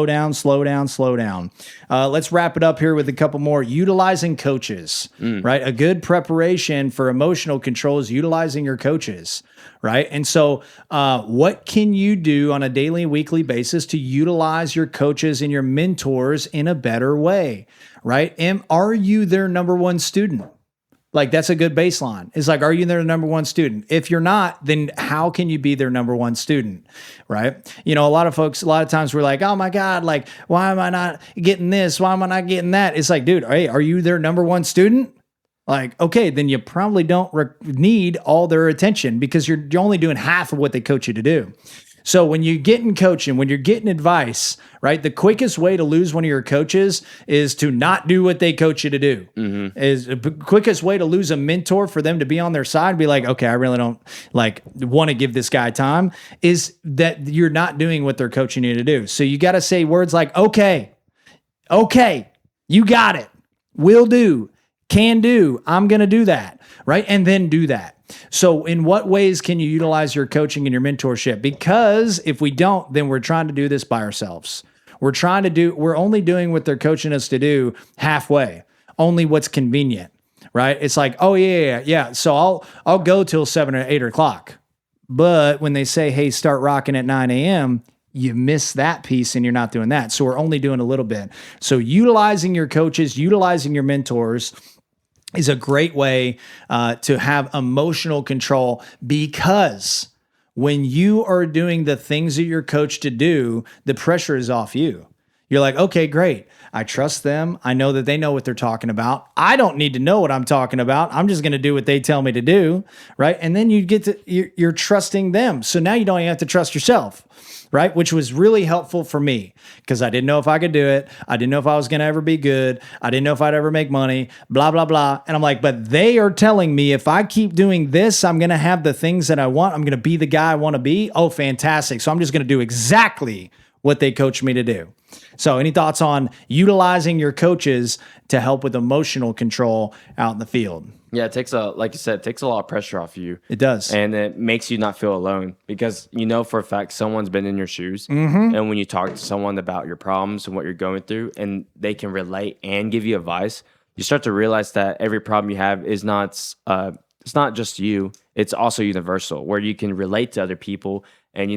wrap it up here with a couple more. Utilizing coaches, right? A good preparation for emotional control is utilizing your coaches, right? And so what can you do on a daily and weekly basis to utilize your coaches and your mentors in a better way, right? Are you their number one student? That's a good baseline. It's are you their number one student? If you're not, then how can you be their number one student, right? A lot of times we're like, oh my God, why am I not getting this? Why am I not getting that? It's dude, hey, are you their number one student? Okay, then you probably don't need all their attention because you're only doing half of what they coach you to do. So when you're getting coaching, when you're getting advice, right, the quickest way to lose one of your coaches is to not do what they coach you to do. Is the quickest way to lose a mentor for them to be on their side and be okay, I really don't want to give this guy time, is that you're not doing what they're coaching you to do. So you got to say words like, okay, you got it, will do, can do, I'm going to do that, right? And then do that. So in what ways can you utilize your coaching and your mentorship? Because if we don't, then we're trying to do this by ourselves. We're only doing what they're coaching us to do halfway, only what's convenient, right? It's oh yeah. So I'll go till 7 or 8 o'clock. But when they say, hey, start rocking at 9 a.m., you miss that piece and you're not doing that. So we're only doing a little bit. So utilizing your coaches, utilizing your mentors is a great way to have emotional control, because when you are doing the things that you're coached to do, the pressure is off you. You're okay, great. I trust them. I know that they know what they're talking about. I don't need to know what I'm talking about. I'm just going to do what they tell me to do, right? And then you're trusting them. So now you don't even have to trust yourself, right? Which was really helpful for me because I didn't know if I could do it. I didn't know if I was going to ever be good. I didn't know if I'd ever make money, blah, blah, blah. And I'm but they are telling me if I keep doing this, I'm going to have the things that I want. I'm going to be the guy I want to be. Oh, fantastic. So I'm just going to do exactly what they coach me to do. So any thoughts on utilizing your coaches to help with emotional control out in the field? Yeah, it takes like you said, it takes a lot of pressure off you. It does. And it makes you not feel alone because for a fact someone's been in your shoes. And when you talk to someone about your problems and what you're going through and they can relate and give you advice, you start to realize that every problem you have is not it's not just you, it's also universal, where you can relate to other people and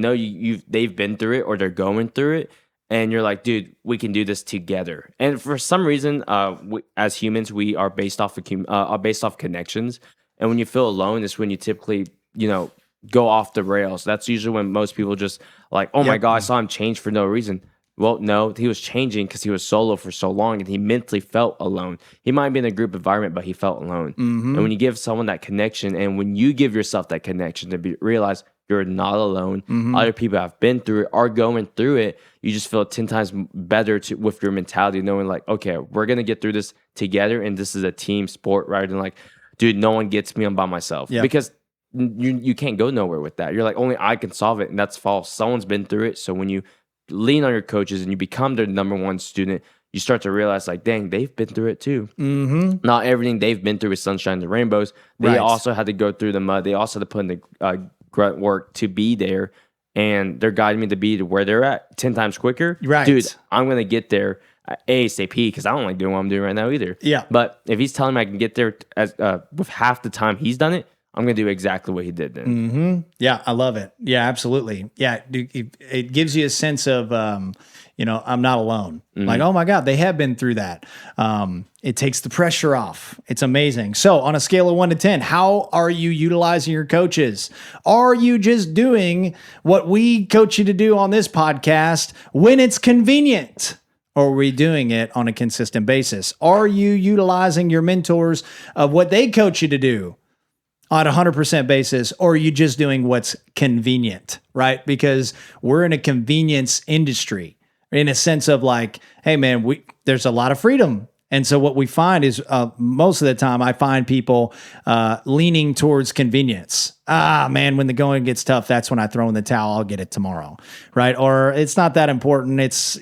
they've been through it or they're going through it. And you're dude, we can do this together. And for some reason, as humans, we are based off of connections. And when you feel alone, is when you typically, go off the rails. That's usually when most people just oh my God, I saw him change for no reason. Well, no, he was changing because he was solo for so long and he mentally felt alone. He might be in a group environment, but he felt alone. And when you give someone that connection, and when you give yourself that connection to realize you're not alone, other people have been through it, are going through it, you just feel 10 times better with your mentality, knowing okay, we're going to get through this together and this is a team sport rather than dude, no one gets me, I'm by myself. Yep. Because you can't go nowhere with that. You're only I can solve it, and that's false. Someone's been through it. So when you lean on your coaches and you become their number one student, you start to realize dang, they've been through it too. Not everything they've been through is sunshine and rainbows. They also had to go through the mud. They also had to put in the grunt work to be there, and they're guiding me to be to where they're at 10 times quicker. Right. Dude, I'm going to get there ASAP because I don't like doing what I'm doing right now either. Yeah. But if he's telling me I can get there with half the time he's done it, I'm going to do exactly what he did then. Yeah, I love it. Yeah, absolutely. Yeah, it gives you a sense of, I'm not alone. Oh my God, they have been through that. It takes the pressure off. It's amazing. So on a scale of 1 to 10, how are you utilizing your coaches? Are you just doing what we coach you to do on this podcast when it's convenient? or are we doing it on a consistent basis? Are you utilizing your mentors of what they coach you to do on a 100% basis, or are you just doing what's convenient, right? Because we're in a convenience industry in a sense of like, hey man, there's a lot of freedom. And so what we find is most of the time I find people leaning towards convenience. Man, when the going gets tough, that's when I throw in the towel. I'll get it tomorrow, right? Or it's not that important. It's,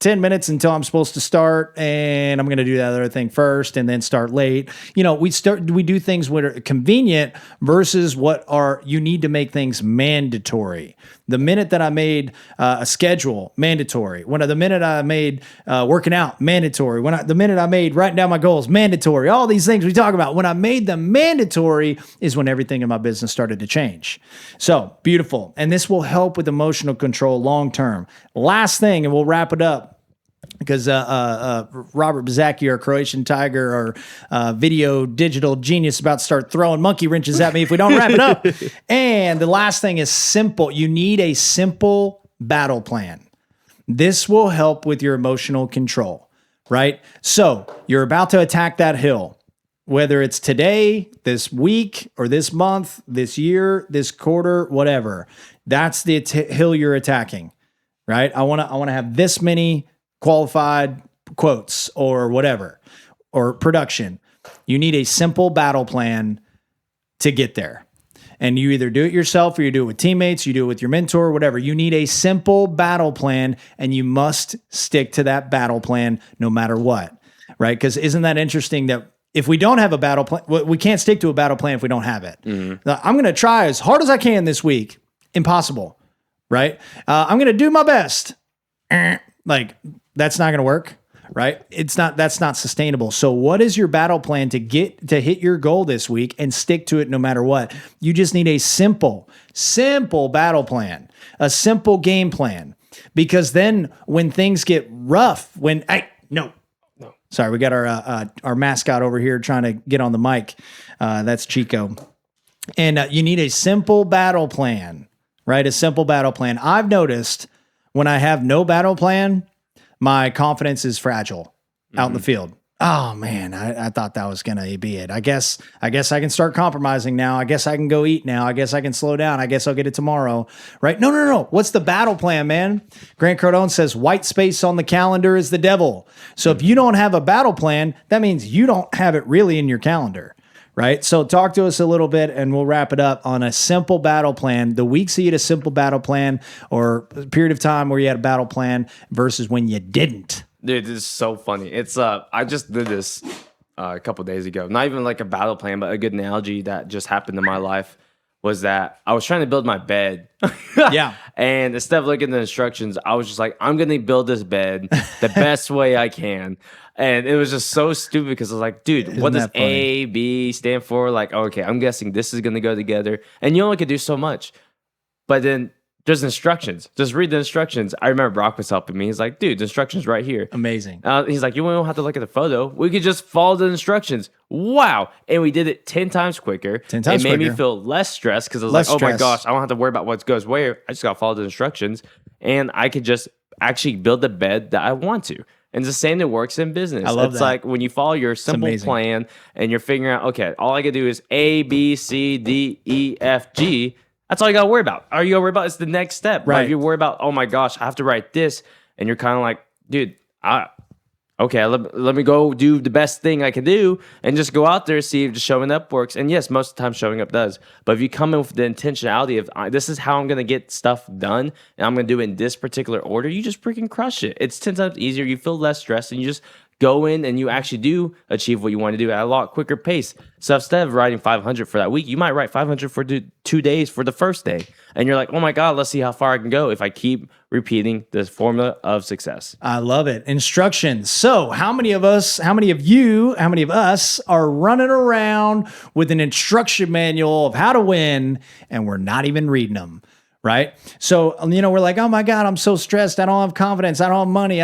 10 minutes until I'm supposed to start, and I'm going to do that other thing first and then start late. We do things that are convenient versus you need to make things mandatory. The minute that I made a schedule mandatory, the minute I made working out mandatory, the minute I made writing down my goals mandatory, all these things we talk about, when I made them mandatory is when everything in my business started to change. So beautiful. And this will help with emotional control long term. Last thing, and we'll wrap it up, because Robert Bazaki, our Croatian Tiger, our video digital genius, about to start throwing monkey wrenches at me if we don't wrap it up. And the last thing is simple. You need a simple battle plan. This will help with your emotional control, right? So you're about to attack that hill, whether it's today, this week, or this month, this year, this quarter, whatever. That's the hill you're attacking, right? I want to have this many qualified quotes or whatever, or production. You need a simple battle plan to get there. And you either do it yourself or you do it with teammates, you do it with your mentor, whatever. You need a simple battle plan, and you must stick to that battle plan no matter what, right? Because isn't that interesting that if we don't have a battle plan, we can't stick to a battle plan if we don't have it. Mm-hmm. I'm going to try as hard as I can this week. Impossible, right? I'm going to do my best. That's not going to work, right? That's not sustainable. So what is your battle plan to hit your goal this week and stick to it no matter what? You just need a simple battle plan, a simple game plan, because then when things get rough, sorry, we got our mascot over here trying to get on the mic. That's Chico. And you need a simple battle plan, right? A simple battle plan. I've noticed when I have no battle plan, my confidence is fragile out in the field. Oh man, I thought that was going to be it. I guess I can start compromising now. I guess I can go eat now. I guess I can slow down. I guess I'll get it tomorrow. Right? No. What's the battle plan, man? Grant Cardone says white space on the calendar is the devil. So if you don't have a battle plan, that means you don't have it really in your calendar. Right? So talk to us a little bit and we'll wrap it up on a simple battle plan. The weeks that you had a simple battle plan, or a period of time where you had a battle plan versus when you didn't. Dude, this is so funny. It's I just did this a couple days ago. Not even like a battle plan, but a good analogy that just happened in my life was that I was trying to build my bed. Yeah. And instead of looking at the instructions, I was just like, I'm going to build this bed the best way I can. And it was just so stupid because I was like, dude, what does A, B stand for? Like, okay, I'm guessing this is going to go together. And you only could do so much. But then there's instructions. Just read the instructions. I remember Brock was helping me. He's like, dude, the instructions right here. Amazing. He's like, you don't have to look at the photo. We could just follow the instructions. Wow. And we did it 10 times quicker. 10 times quicker. It made me feel less stressed because I was like, oh my gosh, I don't have to worry about what goes where. I just got to follow the instructions. And I could just actually build the bed that I want to. And it's the same that works in business. I love it's that. like when you follow your simple plan and you're figuring out, okay, all I can do is A, B, C, D, E, F, G. That's all you got to worry about. All you got to worry about is the next step. Right. If you worry about, oh my gosh, I have to write this. And you're kind of like, dude, okay, let me go do the best thing I can do and just go out there and see if just showing up works. And yes, most of the time showing up does. But if you come in with the intentionality of this is how I'm going to get stuff done and I'm going to do it in this particular order, you just freaking crush it. It's 10 times easier. You feel less stressed and you just go in and you actually do achieve what you want to do at a lot quicker pace. So instead of writing 500 for that week, you might write 500 for 2 days for the first day. And you're like, oh my God, let's see how far I can go if I keep repeating this formula of success. I love it. Instructions. So how many of us are running around with an instruction manual of how to win and we're not even reading them? Right. So, we're like, oh my God, I'm so stressed. I don't have confidence. I don't have money.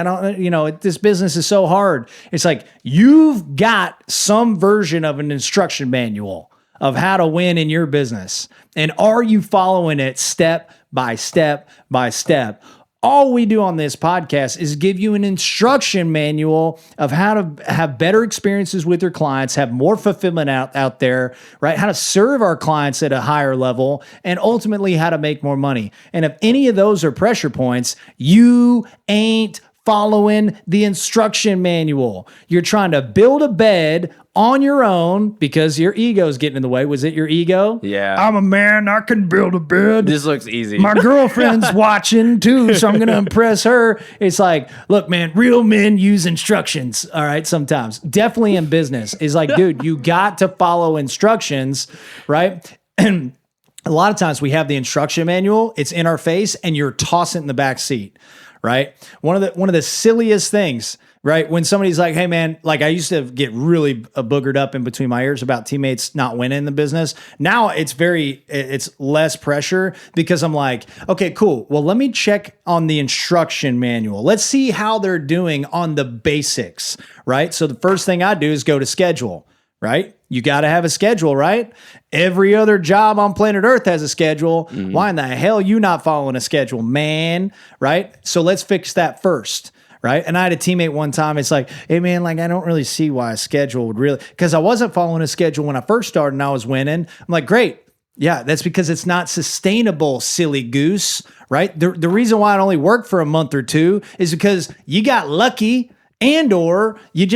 This business is so hard. It's like, you've got some version of an instruction manual of how to win in your business. And are you following it step by step by step? All we do on this podcast is give you an instruction manual of how to have better experiences with your clients, have more fulfillment out there, right? How to serve our clients at a higher level, and ultimately how to make more money. And if any of those are pressure points, you ain't following the instruction manual. You're trying to build a bed on your own because your ego's getting in the way. Was it your ego? Yeah. I'm a man. I can build a bed. This looks easy. My girlfriend's watching too, so I'm going to impress her. It's like, look, man, real men use instructions. All right. Sometimes definitely in business is like, dude, you got to follow instructions, right? And a lot of times we have the instruction manual. It's in our face and you're tossing it in the back seat. Right. One of the silliest things, right? When somebody's like, hey man, like I used to get really boogered up in between my ears about teammates not winning the business. Now it's less pressure because I'm like, okay, cool. Well, let me check on the instruction manual. Let's see how they're doing on the basics, right? So the first thing I do is go to schedule. Right? You got to have a schedule, right? Every other job on planet Earth has a schedule. Mm-hmm. Why in the hell you not following a schedule, man? Right? So let's fix that first. Right? And I had a teammate one time. It's like, hey man, like I don't really see why a schedule would really, because I wasn't following a schedule when I first started and I was winning. I'm like, great. Yeah, that's because it's not sustainable, silly goose. Right? The reason why it only worked for a month or two is because you got lucky. And or you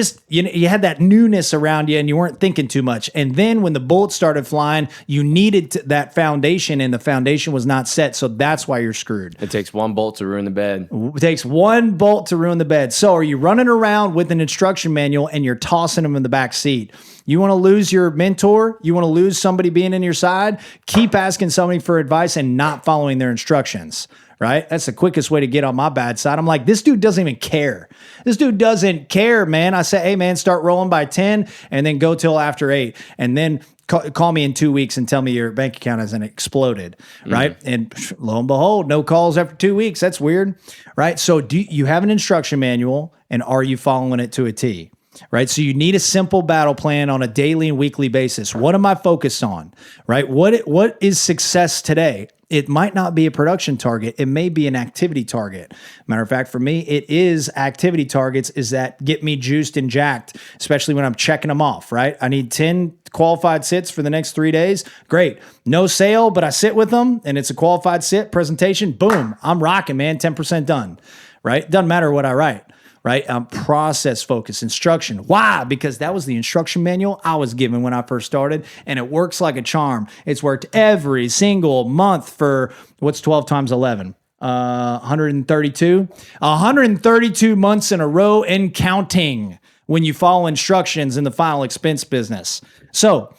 had that newness around you and you weren't thinking too much. And then when the bullets started flying, you needed that foundation and the foundation was not set. So that's why you're screwed. It takes one bolt to ruin the bed. It takes one bolt to ruin the bed. So are you running around with an instruction manual and you're tossing them in the back seat? You want to lose your mentor? You want to lose somebody being in your side? Keep asking somebody for advice and not following their instructions. Right? That's the quickest way to get on my bad side. I'm like, this dude doesn't even care. This dude doesn't care, man. I say, hey, man, start rolling by 10 and then go till after 8. And then call me in 2 weeks and tell me your bank account hasn't exploded. Right? Mm-hmm. And lo and behold, no calls after 2 weeks. That's weird. Right? So do you have an instruction manual and are you following it to a T? Right. So you need a simple battle plan on a daily and weekly basis. What am I focused on? Right. What is success today? It might not be a production target. It may be an activity target. Matter of fact, for me, it is activity targets is that get me juiced and jacked, especially when I'm checking them off, right? I need 10 qualified sits for the next 3 days. Great. No sale, but I sit with them and it's a qualified sit presentation. Boom. I'm rocking, man. 10% done, right? Doesn't matter what I write. Right? Process focused instruction. Why? Because that was the instruction manual I was given when I first started, and it works like a charm. It's worked every single month for what's 12 times 11? 132? 132 months in a row and counting when you follow instructions in the final expense business. So,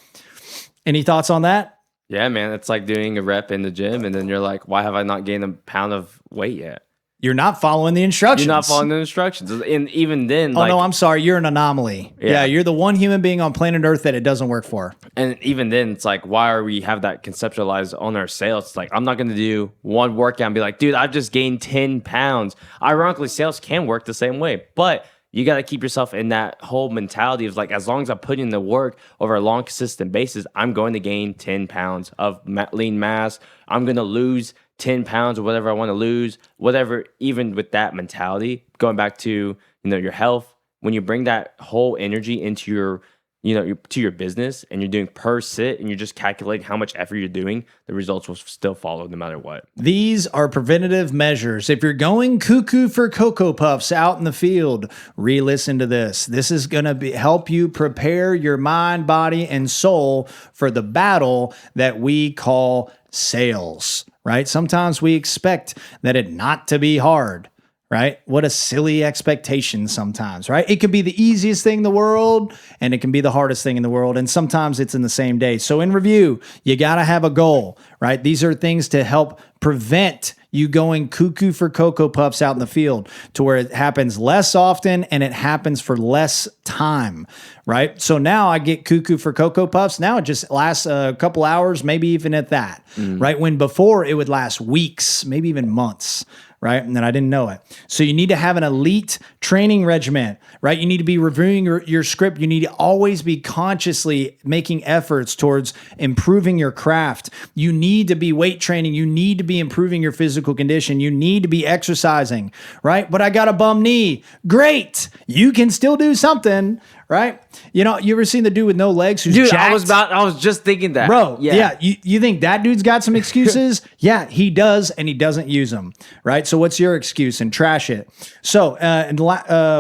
any thoughts on that? Yeah, man. It's like doing a rep in the gym, and then you're like, why have I not gained a pound of weight yet? You're not following the instructions. You're not following the instructions. And even then, no, I'm sorry. You're an anomaly. Yeah, you're the one human being on planet Earth that it doesn't work for. And even then, it's like, why are we have that conceptualized on our sales? It's like, I'm not going to do one workout and be like, dude, I've just gained 10 pounds. Ironically, sales can work the same way. But you got to keep yourself in that whole mentality of like, as long as I put in the work over a long, consistent basis, I'm going to gain 10 pounds of lean mass. I'm going to lose 10 pounds or whatever I want to lose, whatever. Even with that mentality, going back to, your health, when you bring that whole energy into your, to your business and you're doing per sit and you're just calculating how much effort you're doing, the results will still follow no matter what. These are preventative measures. If you're going cuckoo for Cocoa Puffs out in the field, re-listen to this. This is going to help you prepare your mind, body, and soul for the battle that we call sales. Right? Sometimes we expect that it not to be hard, right? What a silly expectation sometimes, right? It could be the easiest thing in the world and it can be the hardest thing in the world. And sometimes it's in the same day. So in review, you got to have a goal, right? These are things to help prevent you going cuckoo for Cocoa Puffs out in the field to where it happens less often and it happens for less time, right? So now I get cuckoo for Cocoa Puffs. Now it just lasts a couple hours, maybe even at that, right? When before it would last weeks, maybe even months, right? And then I didn't know it. So you need to have an elite training regimen, right? You need to be reviewing your script. You need to always be consciously making efforts towards improving your craft. You need to be weight training. You need to be improving your physical condition. You need to be exercising, right? But I got a bum knee. Great. You can still do something, right? You know, you ever seen the dude with no legs who's jacked? I was just thinking that. Bro, yeah. You think that dude's got some excuses? Yeah, he does, and he doesn't use them, right? So what's your excuse? And trash it. So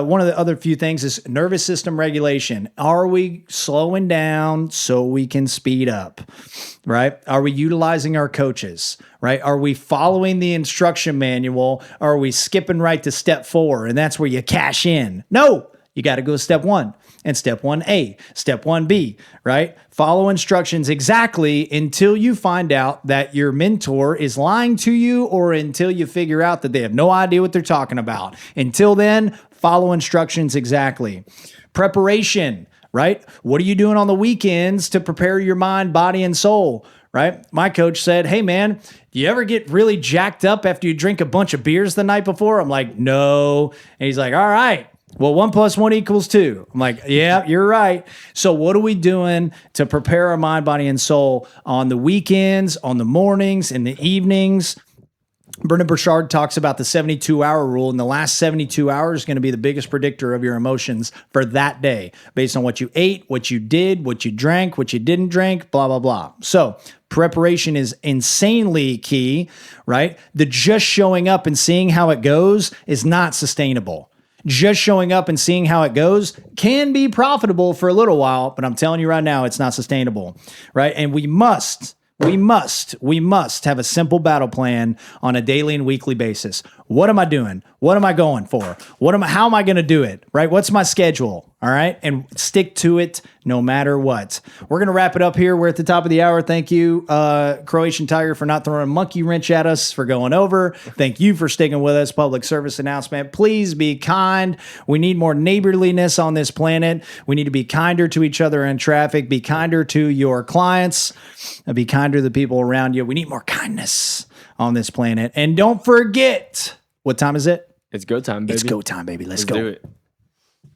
one of the other few things is nervous system regulation. Are we slowing down so we can speed up, right? Are we utilizing our coaches, right? Are we following the instruction manual? Or are we skipping right to step 4, and that's where you cash in? No, you got to go step 1. And step 1A, step 1B, right? Follow instructions exactly until you find out that your mentor is lying to you or until you figure out that they have no idea what they're talking about. Until then, follow instructions exactly. Preparation, right? What are you doing on the weekends to prepare your mind, body, and soul, right? My coach said, hey, man, do you ever get really jacked up after you drink a bunch of beers the night before? I'm like, no. And he's like, all right. Well, 1 + 1 = 2. I'm like, yeah, you're right. So what are we doing to prepare our mind, body, and soul on the weekends, on the mornings, in the evenings? Brendon Burchard talks about the 72-hour rule, and the last 72 hours is going to be the biggest predictor of your emotions for that day, based on what you ate, what you did, what you drank, what you didn't drink, blah, blah, blah. So preparation is insanely key, right? The just showing up and seeing how it goes is not sustainable. Just showing up and seeing how it goes can be profitable for a little while, but I'm telling you right now, it's not sustainable, right? And we must have a simple battle plan on a daily and weekly basis. What am I doing? What am I going for? How am I going to do it? Right? What's my schedule? All right. And stick to it no matter what. We're going to wrap it up here. We're at the top of the hour. Thank you, Croatian Tiger, for not throwing a monkey wrench at us, for going over. Thank you for sticking with us. Public service announcement. Please be kind. We need more neighborliness on this planet. We need to be kinder to each other in traffic. Be kinder to your clients. Be kinder to the people around you. We need more kindness on this planet. And don't forget, what time is it? It's go time, baby. It's go time, baby. Let's go. Do it.